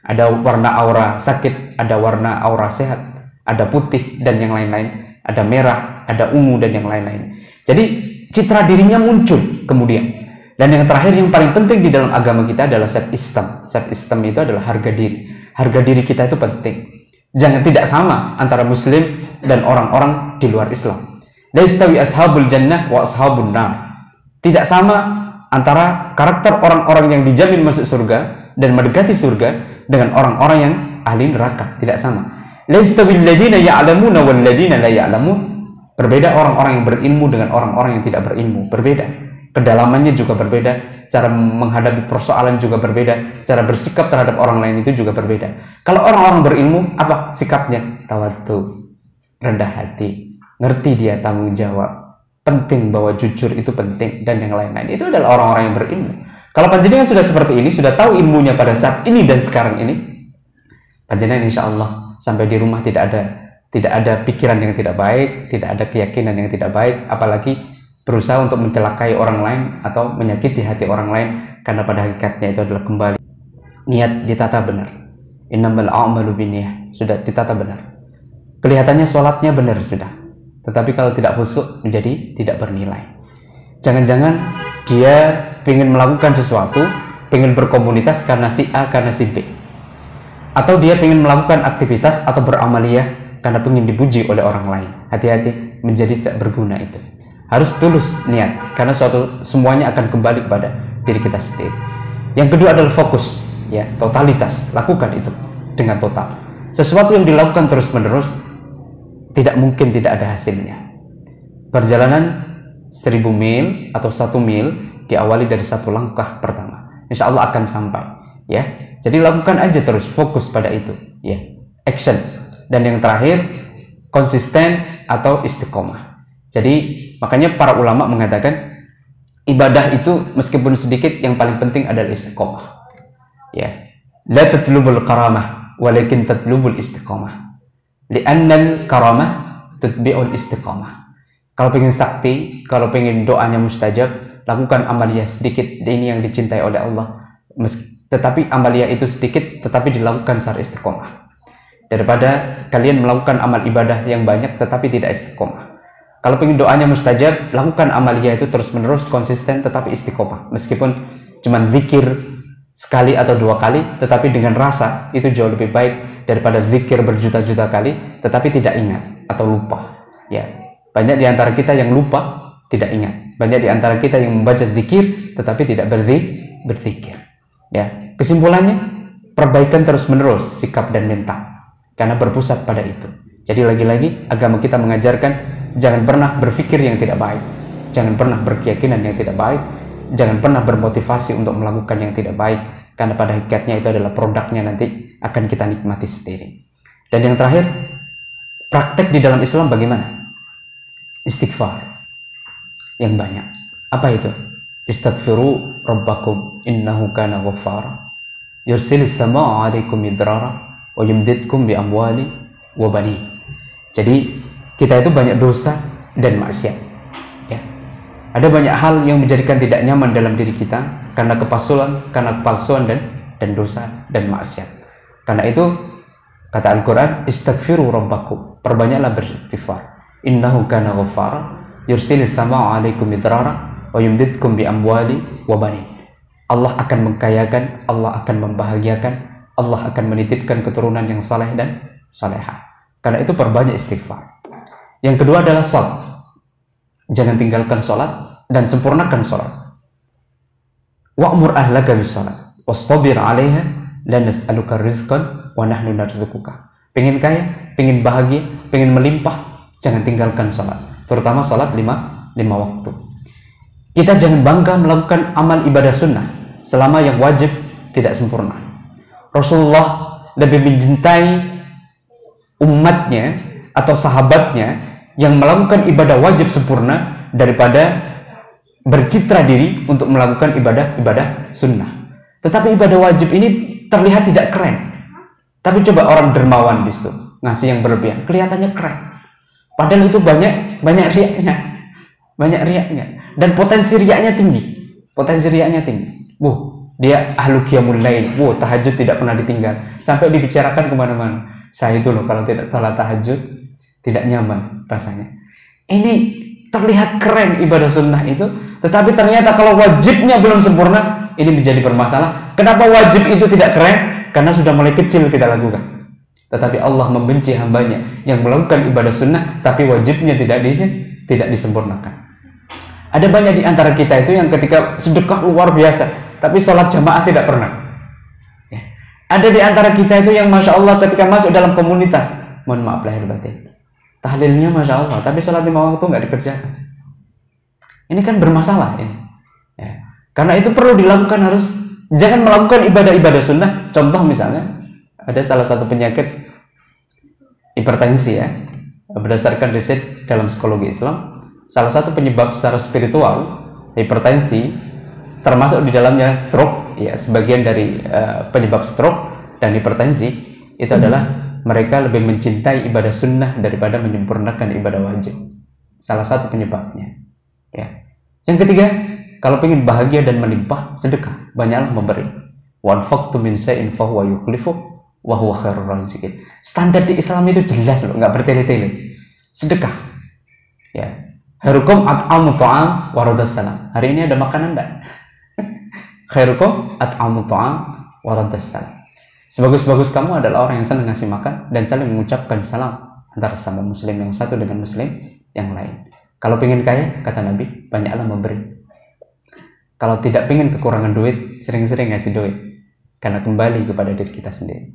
Ada warna aura sakit, ada warna aura sehat, ada putih dan yang lain-lain, ada merah, ada ungu dan yang lain-lain. Jadi citra dirinya muncul kemudian. Dan yang terakhir yang paling penting di dalam agama kita adalah self esteem. Self esteem itu adalah harga diri. Harga diri kita itu penting. Jangan tidak sama antara muslim dan orang-orang di luar Islam. La yastawi ashabul jannah wa ashabun nar. Tidak sama antara karakter orang-orang yang dijamin masuk surga dan mendekati surga dengan orang-orang yang ahli neraka. Tidak sama. La yastawil ladina ya'lamuna wal ladina la ya'lamun. Berbeda orang-orang yang berilmu dengan orang-orang yang tidak berilmu. Berbeda. Kedalamannya juga berbeda. Cara menghadapi persoalan juga berbeda. Cara bersikap terhadap orang lain itu juga berbeda. Kalau orang-orang berilmu, apa sikapnya? Tawadhu, rendah hati, ngerti dia tanggung jawab. Penting bahwa jujur itu penting dan yang lain-lain. Itu adalah orang-orang yang berilmu. Kalau panjenengan sudah seperti ini, sudah tahu ilmunya pada saat ini dan sekarang ini, panjenengan insya Allah sampai di rumah tidak ada pikiran yang tidak baik, tidak ada keyakinan yang tidak baik, apalagi berusaha untuk mencelakai orang lain atau menyakiti hati orang lain, karena pada hakikatnya itu adalah kembali niat ditata benar. Innamal a'malu binniyah, sudah ditata benar. Kelihatannya sholatnya benar sudah, tetapi kalau tidak khusyuk menjadi tidak bernilai. Jangan-jangan dia ingin melakukan sesuatu, ingin berkomunitas karena si A, karena si B, atau dia ingin melakukan aktivitas atau beramaliyah karena ingin dipuji oleh orang lain. Hati-hati, menjadi tidak berguna itu. Harus tulus niat, karena semuanya akan kembali kepada diri kita sendiri. Yang kedua adalah fokus, ya, totalitas. Lakukan itu dengan total. Sesuatu yang dilakukan terus-menerus tidak mungkin tidak ada hasilnya. Perjalanan 1000 mil atau 1 mil diawali dari 1 langkah pertama. Insya Allah akan sampai, ya. Jadi lakukan aja terus, fokus pada itu, ya. Action. Dan yang terakhir, konsisten atau istiqomah. Jadi makanya para ulama mengatakan ibadah itu meskipun sedikit, yang paling penting adalah istiqomah. Ya. La tatlubul karamah, walakin tatlubul istiqomah. Li'annal karamah tutbi'ul istiqomah. Kalau pengen sakti, kalau pengen doanya mustajab, lakukan amalia sedikit, ini yang dicintai oleh Allah, tetapi amalia itu sedikit tetapi dilakukan secara istiqomah, daripada kalian melakukan amal ibadah yang banyak tetapi tidak istiqomah. Kalau ingin doanya mustajab, lakukan amalia itu terus menerus, konsisten tetapi istiqomah, meskipun cuman zikir sekali atau 2 kali tetapi dengan rasa, itu jauh lebih baik daripada zikir berjuta-juta kali tetapi tidak ingat atau lupa. Ya, banyak di antara kita yang lupa, tidak ingat. Banyak di antara kita yang membaca zikir tetapi tidak berzikir. Ya, kesimpulannya, perbaikan terus menerus sikap dan mental, karena berpusat pada itu. Jadi lagi-lagi agama kita mengajarkan jangan pernah berpikir yang tidak baik, jangan pernah berkeyakinan yang tidak baik, jangan pernah bermotivasi untuk melakukan yang tidak baik, karena pada hakikatnya itu adalah produknya nanti akan kita nikmati sendiri. Dan yang terakhir, praktek di dalam Islam bagaimana? Istighfar yang banyak. Apa itu? Istaghfiru rabbakum innahu kana ghaffara yursilis samaa 'alaikum midrara wa yumdidkum bi amwali wa bani. Jadi kita itu banyak dosa dan maksiat. Ya. Ada banyak hal yang menjadikan tidak nyaman dalam diri kita karena kepalsuan dan dosa dan maksiat. Karena itu kata Al-Quran, istaghfiru rabbakum, perbanyaklah beristighfar. Innahu kana ghaffara yursilis samaa 'alaikum midrara wa yumdidkum bi amwali wa bani. Allah akan mengkayakan, Allah akan membahagiakan, Allah akan menitipkan keturunan yang saleh dan salehah. Karena itu perbanyak istighfar. Yang kedua adalah sholat. Jangan tinggalkan sholat dan sempurnakan sholat. Wa'mur ahlaka bis sholat wastabir 'alaiha la nas'aluka rizqan wa nahnu narzuquka. Pengen kaya, pengen bahagia, pengen melimpah, jangan tinggalkan sholat, terutama sholat 5 waktu. Kita jangan bangga melakukan amal ibadah sunnah selama yang wajib tidak sempurna. Rasulullah lebih mencintai umatnya atau sahabatnya yang melakukan ibadah wajib sempurna daripada bercitra diri untuk melakukan ibadah sunnah. Tetapi ibadah wajib ini terlihat tidak keren. Tapi coba orang dermawan di situ ngasih yang berlebihan, kelihatannya keren. Padahal itu banyak riaknya, dan potensi riaknya tinggi. Dia ahlu qiyamul lail, tahajud tidak pernah ditinggal, sampai dibicarakan kemana-mana. Saya itu loh kalau tidak salat tahajud tidak nyaman rasanya. Ini terlihat keren ibadah sunnah itu, tetapi ternyata kalau wajibnya belum sempurna, ini menjadi bermasalah. Kenapa wajib itu tidak keren? Karena sudah mulai kecil kita lakukan. Tetapi Allah membenci hambanya yang melakukan ibadah sunnah tapi wajibnya tidak disempurnakan. Ada banyak di antara kita itu yang ketika sedekah luar biasa tapi sholat jamaah tidak pernah. Ya. Ada di antara kita itu yang masya Allah ketika masuk dalam komunitas, mohon maaf lahir batin, tahlilnya masya Allah tapi sholat 5 waktu nggak dikerjakan. Ini kan bermasalah ini. Ya. Karena itu perlu dilakukan, jangan melakukan ibadah-ibadah sunnah. Contoh misalnya ada salah satu penyakit hipertensi, ya, berdasarkan riset dalam psikologi Islam, salah satu penyebab secara spiritual hipertensi termasuk di dalamnya stroke, ya, sebagian dari penyebab stroke dan hipertensi itu adalah mereka lebih mencintai ibadah sunnah daripada menyempurnakan ibadah wajib. Salah satu penyebabnya. Ya. Yang ketiga, kalau ingin bahagia dan melimpah, sedekah, banyaklah memberi. Wanfaqtu min shay'in fahuwa yukhlifu wa huwa khairur raziqin. Standar di Islam itu jelas loh, nggak bertele-tele. Sedekah. Ya. Khairukum at'amu ta'am wa raddas salam. Hari ini ada makanan enggak? Khairukum at'amu ta'am wa raddas salam. Sebagus-bagus kamu adalah orang yang senang ngasih makan dan saling mengucapkan salam antara sama muslim yang satu dengan muslim yang lain. Kalau pengen kaya, kata Nabi, banyaklah memberi. Kalau tidak pengen kekurangan duit, sering-sering ngasih duit, karena kembali kepada diri kita sendiri.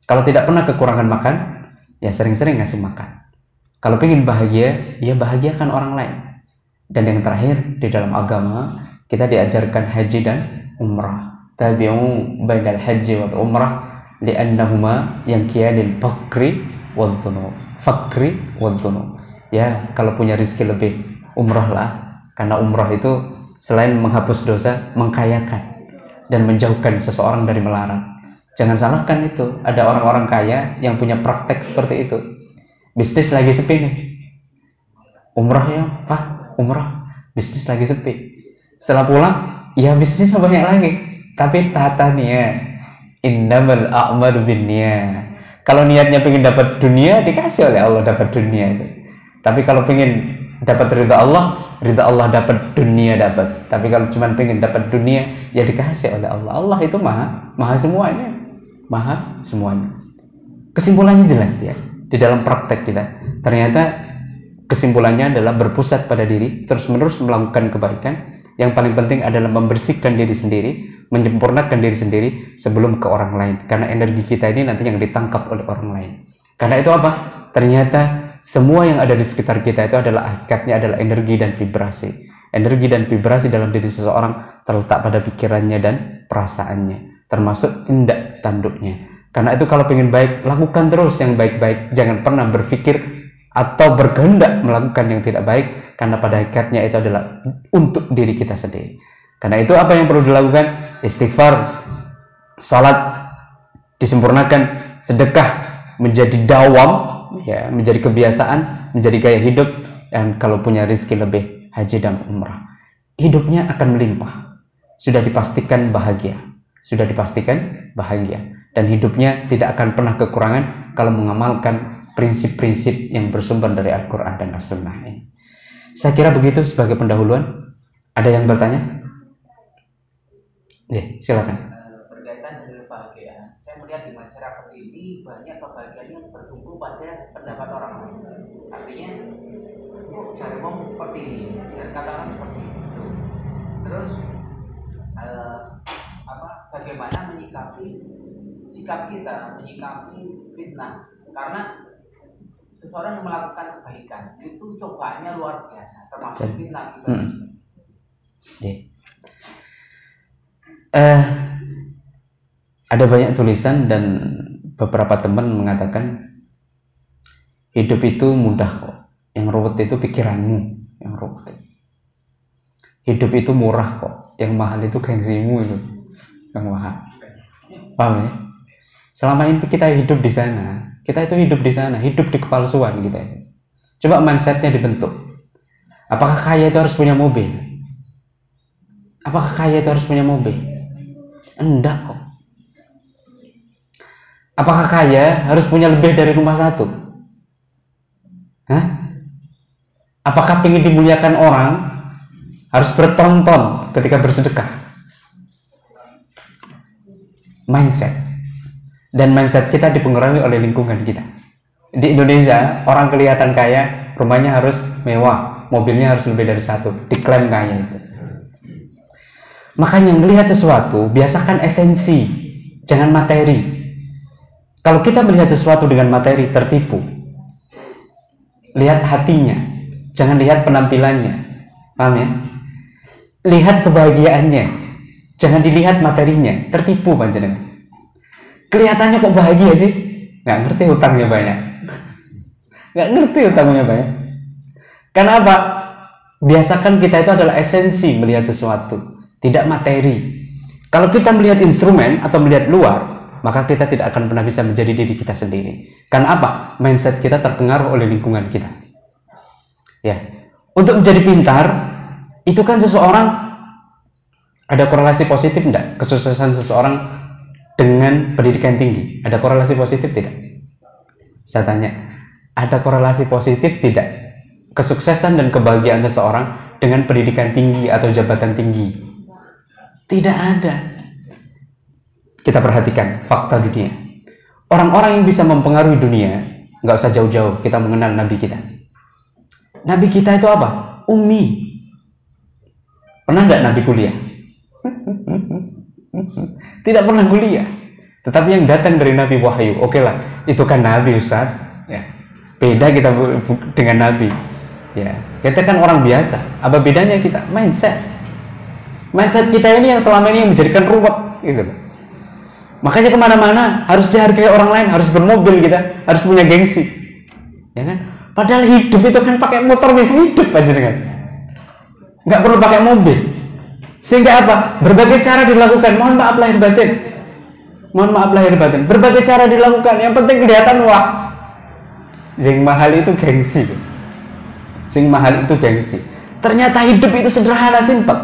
Kalau tidak pernah kekurangan makan, ya sering-sering ngasih makan. Kalau pengen bahagia, ya bahagiakan orang lain. Dan yang terakhir, di dalam agama kita diajarkan haji dan umrah. Tabi'u bainal haji wal umrah li'annahuma yanqiyanil fakri wal dhunub. Fakri wal dhunub. Ya, kalau punya rezeki lebih, umrahlah. Karena umrah itu selain menghapus dosa, mengkayakan dan menjauhkan seseorang dari melarat. Jangan salahkan itu. Ada orang-orang kaya yang punya praktek seperti itu. Bisnis lagi sepi nih. Umrah ya, Pak, umrah. Bisnis lagi sepi. Setelah pulang, ya bisnisnya banyak lagi. Tapi tatanya innamal a'malu binniyat. Kalau niatnya pengen dapat dunia, dikasih oleh Allah dapat dunia itu. Tapi kalau pengen dapat ridha Allah dapat dunia dapat. Tapi kalau cuma pengen dapat dunia, ya dikasih oleh Allah. Allah itu maha semuanya, maha semuanya. Kesimpulannya jelas ya di dalam praktek kita. Ternyata kesimpulannya adalah berpusat pada diri, terus-menerus melakukan kebaikan. Yang paling penting adalah membersihkan diri sendiri, menyempurnakan diri sendiri sebelum ke orang lain. Karena energi kita ini nanti yang ditangkap oleh orang lain. Karena itu apa? Ternyata semua yang ada di sekitar kita itu adalah hakikatnya adalah energi dan vibrasi. Energi dan vibrasi dalam diri seseorang terletak pada pikirannya dan perasaannya, termasuk tindak tanduknya. Karena itu kalau ingin baik, lakukan terus yang baik-baik. Jangan pernah berpikir atau berkehendak melakukan yang tidak baik, karena pada hakikatnya itu adalah untuk diri kita sendiri. Karena itu apa yang perlu dilakukan? Istighfar, salat disempurnakan, sedekah menjadi dawam, ya, menjadi kebiasaan, menjadi gaya hidup, dan kalau punya rezeki lebih, haji dan umrah. Hidupnya akan melimpah. Sudah dipastikan bahagia. Sudah dipastikan bahagia. Dan hidupnya tidak akan pernah kekurangan kalau mengamalkan prinsip-prinsip yang bersumber dari Al-Quran dan As-Sunnah ini. Saya kira begitu sebagai pendahuluan. Ada yang bertanya? Ya, silakan. Berkaitan dengan kebahagiaan, saya melihat di masyarakat ini banyak kebahagiaan yang bertumbuh pada pendapat orang lain. Artinya, cari ngomong seperti ini, dan katakan seperti itu. Terus, bagaimana menyikapi sikap kita, menyikapi fitnah? Karena seseorang yang melakukan kebaikan itu cobaannya luar biasa, termasuk fitnah kita. Ada banyak tulisan dan beberapa teman mengatakan hidup itu mudah kok, yang ruwet itu pikiranmu yang ruwet. Hidup itu murah kok, yang mahal itu gengsimu itu yang mahal. Paham ya? Selama ini kita hidup di sana, kita itu hidup di sana, hidup di kepalsuan kita. Coba mindsetnya dibentuk. Apakah kaya itu harus punya mobil? Apakah kaya itu harus punya mobil? Enggak kok. Apakah kaya harus punya lebih dari rumah satu? Hah? Apakah ingin dimuliakan orang harus bertonton ketika bersedekah? Mindset. Dan mindset kita dipengaruhi oleh lingkungan kita. Di Indonesia, orang kelihatan kaya, rumahnya harus mewah, mobilnya harus lebih dari satu, diklaim kaya itu. Makanya melihat sesuatu, biasakan esensi, jangan materi. Kalau kita melihat sesuatu dengan materi, tertipu. Lihat hatinya, jangan lihat penampilannya. Paham ya? Lihat kebahagiaannya, jangan dilihat materinya, tertipu panjenengan. Kelihatannya kok bahagia sih? Nggak ngerti hutangnya banyak. Nggak ngerti hutangnya banyak. Karena apa? Biasakan kita itu adalah esensi melihat sesuatu, tidak materi. Kalau kita melihat instrumen atau melihat luar, maka kita tidak akan pernah bisa menjadi diri kita sendiri. Karena apa? Mindset kita terpengaruh oleh lingkungan kita. Ya, untuk menjadi pintar, itu kan seseorang ada korelasi positif enggak? Kesuksesan seseorang dengan pendidikan tinggi, ada korelasi positif tidak? Saya tanya, ada korelasi positif tidak kesuksesan dan kebahagiaan seseorang dengan pendidikan tinggi atau jabatan tinggi? Tidak ada. Kita perhatikan fakta dunia. Orang-orang yang bisa mempengaruhi dunia, nggak usah jauh-jauh, kita mengenal Nabi kita. Nabi kita itu apa? Ummi. Pernah nggak Nabi kuliah? Tidak pernah kuliah, tetapi yang datang dari Nabi wahyu. Oke lah, itu kan Nabi, Ustaz. Ya, beda kita dengan Nabi. Ya, kita kan orang biasa. Apa bedanya kita? Mindset kita ini yang selama ini menjadikan ruwet, gitu. Makanya kemana-mana harus dihargai orang lain, harus bermobil kita, harus punya gengsi, ya kan? Padahal hidup itu kan pakai motor bisa hidup aja dengan, nggak perlu pakai mobil. Sehingga apa? Berbagai cara dilakukan. Mohon maaf lahir batin. Mohon maaf lahir batin. Berbagai cara dilakukan. Yang penting kelihatan wah. Sing mahal itu gengsi. Sing mahal itu gengsi. Ternyata hidup itu sederhana, simpel.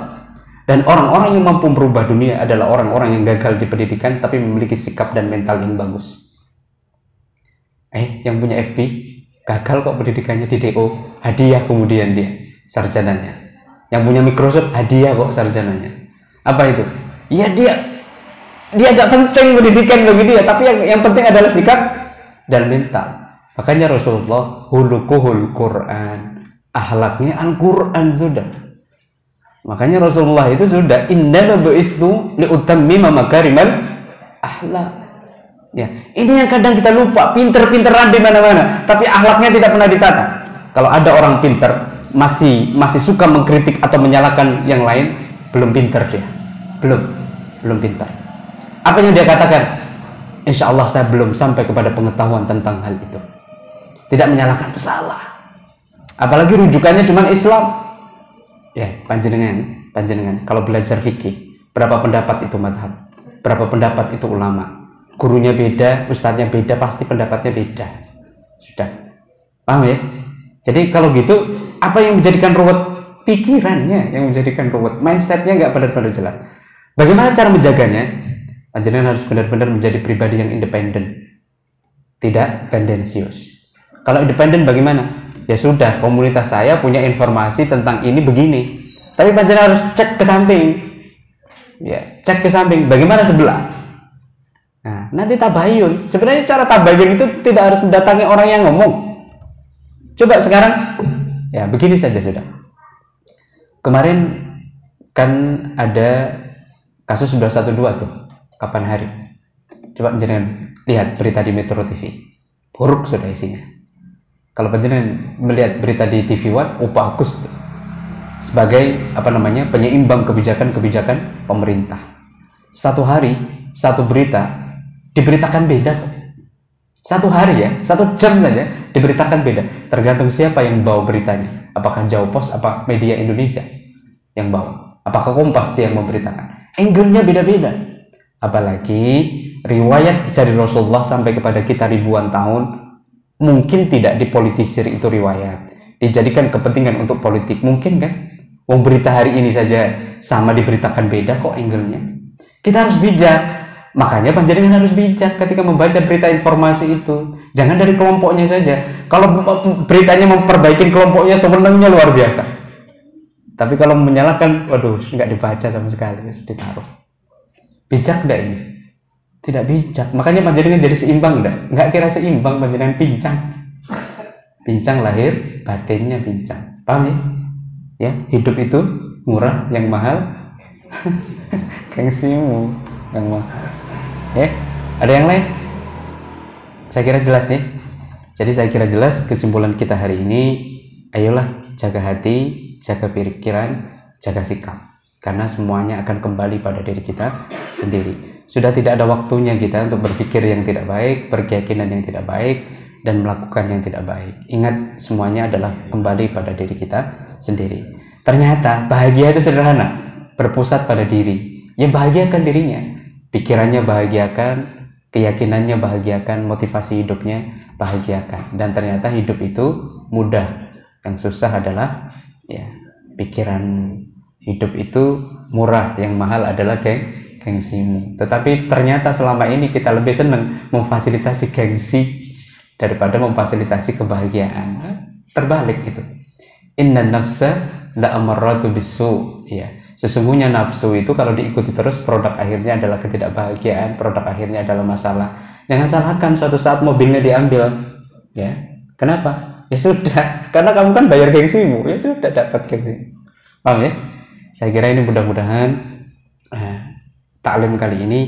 Dan orang-orang yang mampu merubah dunia adalah orang-orang yang gagal di pendidikan tapi memiliki sikap dan mental yang bagus. Yang punya FB gagal kok pendidikannya di DO, hadiah kemudian dia sarjananya. Yang punya Microsoft hadiah kok sarjananya. Apa itu? Ya dia gak penting pendidikan bagi dia, tapi yang penting adalah sikap dan mental. Makanya Rasulullah hulukuhul Quran, akhlaknya Al-Quran sudah. Makanya Rasulullah itu sudah innama bu'itsu liutammima makarimal akhlak. Ya, ini yang kadang kita lupa, pinter-pinteran di mana-mana, tapi akhlaknya tidak pernah ditata. Kalau ada orang pinter masih suka mengkritik atau menyalahkan yang lain, belum pinter dia. Belum pintar. Apa yang dia katakan? Insya Allah saya belum sampai kepada pengetahuan tentang hal itu. Tidak menyalahkan, salah. Apalagi rujukannya cuma Islam. Ya, panjenengan kalau belajar fikih, berapa pendapat itu madhab, berapa pendapat itu ulama. Gurunya beda, ustadznya beda, pasti pendapatnya beda. Sudah. Paham ya? Jadi kalau gitu, apa yang menjadikan ruwet? Pikirannya yang menjadikan ruwet. Mindsetnya nggak benar-benar jelas. Bagaimana cara menjaganya? Panjenengan harus benar-benar menjadi pribadi yang independen, tidak tendensius. Kalau independen bagaimana? Ya sudah, komunitas saya punya informasi tentang ini begini, tapi panjenengan harus cek ke samping. Ya, cek ke samping. Bagaimana sebelah? Nah, nanti tabayun. Sebenarnya cara tabayun itu tidak harus mendatangi orang yang ngomong. Coba sekarang, ya begini saja sudah. Kemarin kan ada kasus 212 tuh. Kapan hari? Coba jenengan lihat berita di Metro TV. Buruk sudah isinya. Kalau jenengan melihat berita di TV One, bagus tuh. Sebagai penyeimbang kebijakan-kebijakan pemerintah. Satu hari, satu berita diberitakan beda. Satu hari ya, 1 jam saja diberitakan beda. Tergantung siapa yang bawa beritanya. Apakah Jawa Post, apa Media Indonesia yang bawa? Apakah Kompas dia yang memberitakan? Angle-nya beda-beda. Apalagi riwayat dari Rasulullah sampai kepada kita ribuan tahun, mungkin tidak dipolitisir itu riwayat, dijadikan kepentingan untuk politik, mungkin kan? Wong berita hari ini saja sama diberitakan beda kok angle-nya. Kita harus bijak. Makanya panjenengan harus bijak ketika membaca berita informasi itu. Jangan dari kelompoknya saja. Kalau beritanya memperbaiki kelompoknya, sebenarnya luar biasa. Tapi kalau menyalahkan, waduh, nggak dibaca sama sekali, ditaruh. Bijak enggak ini? Tidak bijak. Makanya panjenengan jadi seimbang enggak? Enggak kira seimbang, panjenengan pincang. Pincang lahir, batinnya pincang. Paham ya? Ya, hidup itu murah, yang mahal gengsimu yang mahal. Ya, ada yang lain? Saya kira jelas ya. Jadi saya kira jelas kesimpulan kita hari ini, ayolah jaga hati, jaga pikiran, jaga sikap. Karena semuanya akan kembali pada diri kita sendiri. Sudah tidak ada waktunya kita untuk berpikir yang tidak baik, berkeyakinan yang tidak baik, dan melakukan yang tidak baik. Ingat, semuanya adalah kembali pada diri kita sendiri. Ternyata bahagia itu sederhana, berpusat pada diri. Ya bahagiakan dirinya, pikirannya bahagiakan, keyakinannya bahagiakan, motivasi hidupnya bahagiakan. Dan ternyata hidup itu mudah. Yang susah adalah ya pikiran. Hidup itu murah, yang mahal adalah gengsimu. Tetapi ternyata selama ini kita lebih senang memfasilitasi gengsi daripada memfasilitasi kebahagiaan. Terbalik itu. Inna nafsa la'amarratu bisu. Ya, sesungguhnya nafsu itu kalau diikuti terus, produk akhirnya adalah ketidakbahagiaan, produk akhirnya adalah masalah. Jangan salahkan suatu saat mobilnya diambil. Ya, kenapa? Ya sudah, karena kamu kan bayar gengsimu. Ya sudah, dapat gengsi. Paham ya? Saya kira ini mudah-mudahan taklim kali ini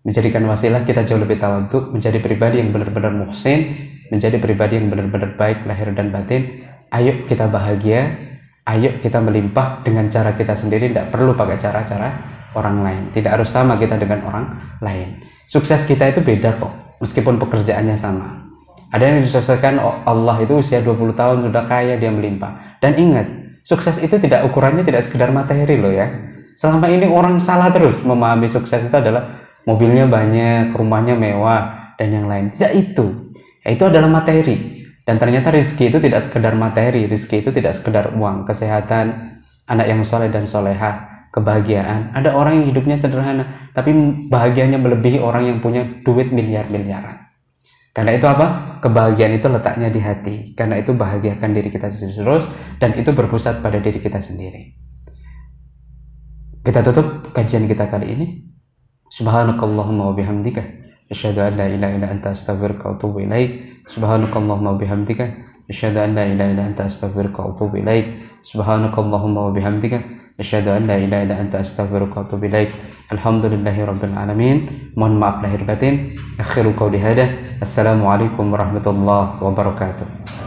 menjadikan wasilah kita jauh lebih tawadhu, menjadi pribadi yang benar-benar muhsin, menjadi pribadi yang benar-benar baik lahir dan batin. Ayo kita bahagia, ayo kita melimpah dengan cara kita sendiri, tidak perlu pakai cara-cara orang lain. Tidak harus sama kita dengan orang lain. Sukses kita itu beda kok, meskipun pekerjaannya sama. Ada yang disukseskan Allah itu usia 20 tahun sudah kaya, dia melimpah. Dan ingat, sukses itu tidak ukurannya tidak sekedar materi loh ya. Selama ini orang salah terus memahami sukses itu adalah mobilnya banyak, rumahnya mewah, dan yang lain. Tidak itu. Ya, itu adalah materi. Dan ternyata rezeki itu tidak sekedar materi. Rezeki itu tidak sekedar uang, kesehatan, anak yang soleh dan solehah, kebahagiaan. Ada orang yang hidupnya sederhana, tapi bahagianya melebihi orang yang punya duit miliar-miliaran. Karena itu apa? Kebahagiaan itu letaknya di hati. Karena itu bahagiakan diri kita sendiri terus, dan itu berpusat pada diri kita sendiri. Kita tutup kajian kita kali ini. Subhanakallahumma wa bihamdika asyhadu an la ilaha illa anta astaghfiruka wa atubu ilaik. Subhanakallahumma wa bihamdika asyhadu an la ilaha illa anta astaghfiruka wa atubu ilaik. Subhanakallahumma wa bihamdika asyhadu an la ilaha illa anta astaghfiruka wa atubu ilaik. Alhamdulillahi rabbil alamin. Mohon maaf lahir batin. Akhiru qawli hada. Assalamualaikum warahmatullahi wabarakatuh.